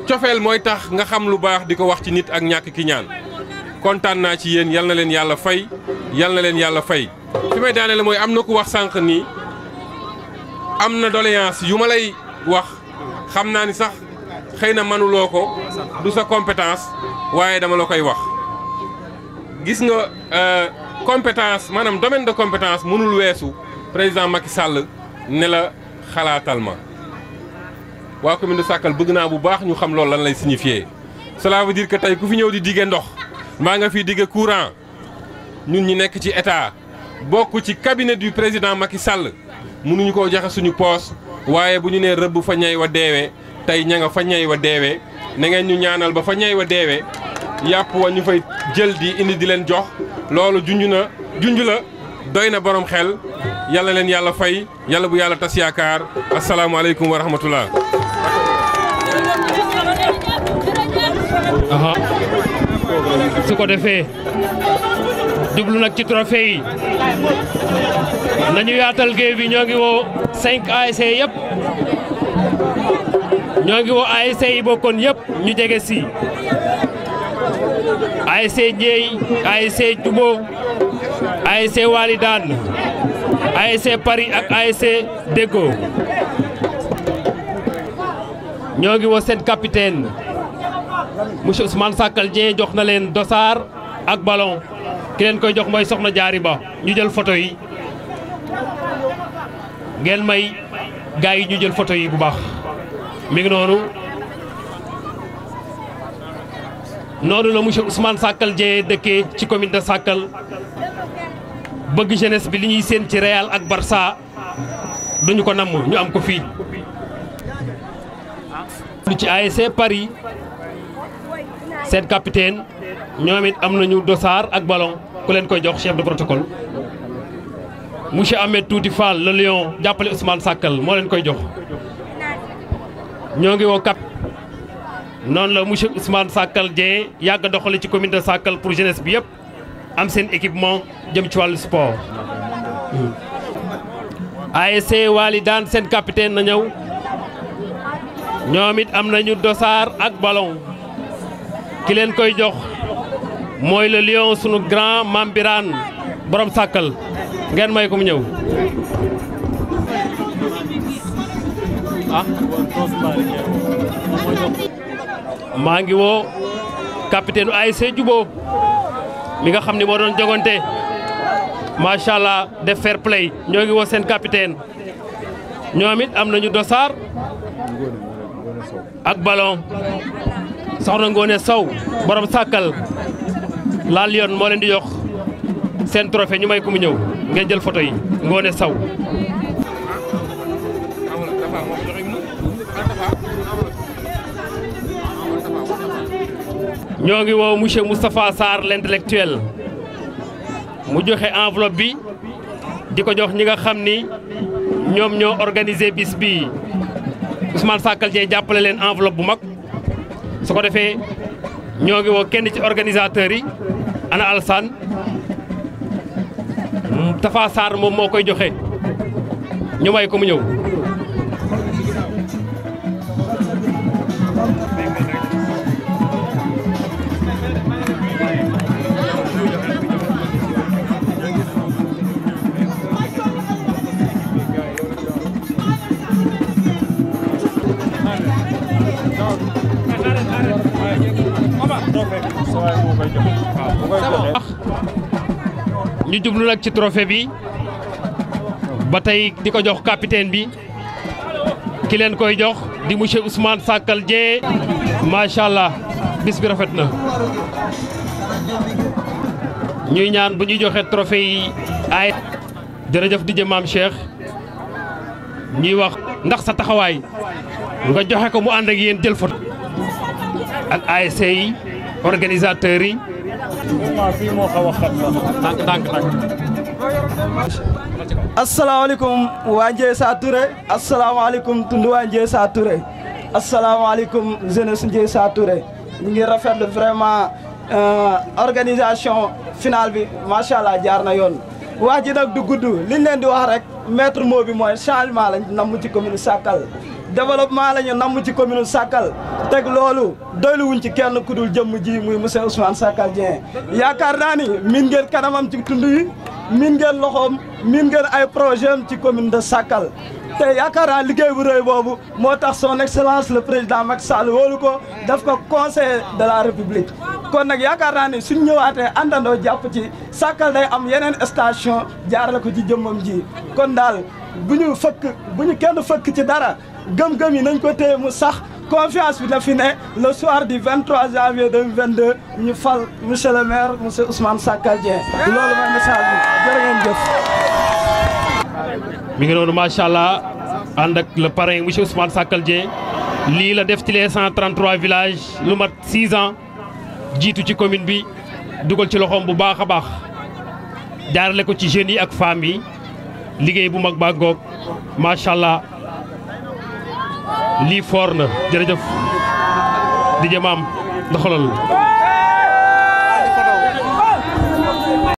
cofeel mooy tax nga xam lu baax di ko wax ci nit ak ñàkk ki ñaan kontaan naa ci yéen yal na leen yàlla fay yal na leen yàlla fay fi may daane la mooy am na ku wax sànq nii am na doléance yu ma lay wax xam naa ni sax xëy na mënuloo ko du sa compétence waaye dama la koy wax gis nga compétence maanaam domaine de compétence mënul weesu président Macky Sall ne la xalaatal ma waa commune de Sakal bëgg naa bu baax ñu xam loolu lan lay signifier cela veut dire que tey ku fi ñëw di digge ndox maa nga fi digge courant ñun ñi nekk ci état bokk ci cabinet du président Macky Sall mënuñu koo joxe suñu poos waaye bu ñu nee rëbb fa ñay wa deewee tey ña nga fa ñay wa deewee na ngeen ñu ñaanal ba fa ñay wa deewee yàpp wa ñu fay jël di indi di leen jox loolu junj la doy na borom xel yàlla leen yàlla fay yàlla bu yàlla tas yaakaar asalaamaaleykum wa rahmatullah. su ko defee jublu nag ci trophée yi nañu yaatal géew bi ñoo ngi woo 5 ASC yëpp ñoo ngi woo ASC yi bokkoon yëpp ñu jege si ASC Ndiéy ASC Jubo ASC Walidane ASC Paris ak ASC Déggo ñoo ngi woo seen capitaine monsieur Ousmane Sakal Dieng jox na leen dossard ak ballon ki leen koy jox mooy soxna Jaari Ba ñu jël photo yi ngeen may gars yi ñu jël photo yi bu baax mi ngi noonu noonu la monsieur Ousmane Sakal Dieng dëkkee ci commune de Sakal bëgg jeunesse bi li ñuy séen ci Real ak Barça duñu ko namm ñu am ko fii. lu ci ASC Paris seen capitaine ñoom it am nañu dossard ak ballon ku leen koy jox chef de protocole monsieur Ahmed Touti Fall le lion jàppale Ousmane Sakal moo leen koy jox. ñoo ngi woo cap noonu la monsieur Ousmane Sakal Dieng yàgg a doxale ci commune de Sakal pour jeunesse bi yëpp am seen équipement jëm ci wàllu sport. ASC Wali daan seen capitaine na ñëw ñoom it am nañu dossard ak ballon ki leen koy jox mooy le lion sunu grand Mame Birane borom Sakal ngeen may ko mu ñëw. maa ngi woo capitaine ASC Jubo mi nga xam ne moo doon jogante macha allah def fair play ñoo ngi woo seen capitaine ñoom it am nañu dossard ak ballon soxna Ngoone Sow borom Sakal la Lion moo leen di jox seen trophée ñu may ko mu ñëw ngeen jël photo yi Ngoone Sow. ñoo ngi woo monsieur Moustapha Sarr l'intellectuel mu joxe enveloppe bi di ko jox ñi nga xam ni ñoom ñoo organisé bis bi Ousmane Sakal Dieng jàppale leen enveloppe bu mag su ko defee ñoo ngi woo kenn ci organisateurs yi ana Alsane Tafa Sarr moom moo koy joxe ñu may ko mu ñëw. ñu jublu nag ci trophée bi ba tey di ko jox capitaine bi ki leen koy jox di monsieur Ousmane Sakal Dieng macha allah bis bi rafet na. ñuy ñaan bu ñuy joxe trophée yi ay jërëjëf di Mame Cheikh ñuy wax ndax sa taxawaay nga joxe ko mu ànd ak yéen jël photo ak ASC yi organisateurs yi. fii moo xaw a xam tànk asalaamaaleykum waa Ndiéssa Touré asalaamaaleykum tund waa Ndiéssa Touré asalaamaaleykum jeunesse Ndiéssa Touré ñu ngi rafetlu vraiment organisation finale bi macha allah jaar na yoon. wax ji nag du gudd liñ leen di wax rek maître mot bi mooy changement lañ namm ci commune Sakal développement la ñu namm ci commune Sakal teg loolu doylu wuñ ci kenn ku dul jëmm ji muy monsieur Ousmane Sakal Dieng yaakaar naa ni min ngeen kanamam ci tund yi min ngeen loxoom min ngeen ay projet am ci commune de Sakal te yaakaar naa liggéey bu rëy boobu moo tax son excellence le président Macky Sall wóolu ko daf ko conseil de la république kon nag yaakaar naa ni suñ ñëwaatee àndandoo jàpp ci Sakal day am yeneen station jaarale ko ci jëmmam ji kon daal bu ñu kenn fëkk ci dara gëm-gëm yi nañ ko téye mu sax confiance bi na fi ne le soir du 23 janvier 2022 ñu fal monsieur le maire monsieur Ousmane Sakal Dieng loolu mooy message bi jërë ngeen jëf. mi ngi noonu macha allah ànd ak le parrain monsieur Ousmane Sakal Dieng lii la def ci les 133 villages lu mat 6 ans jiitu ci commune bi dugal ci loxoom bu baax a baax jaarale ko ci jeunes yi ak femmes yi liggéey bu mag baa ngoog macha allah. lii foor na jërëjëf di jëmaam doxalal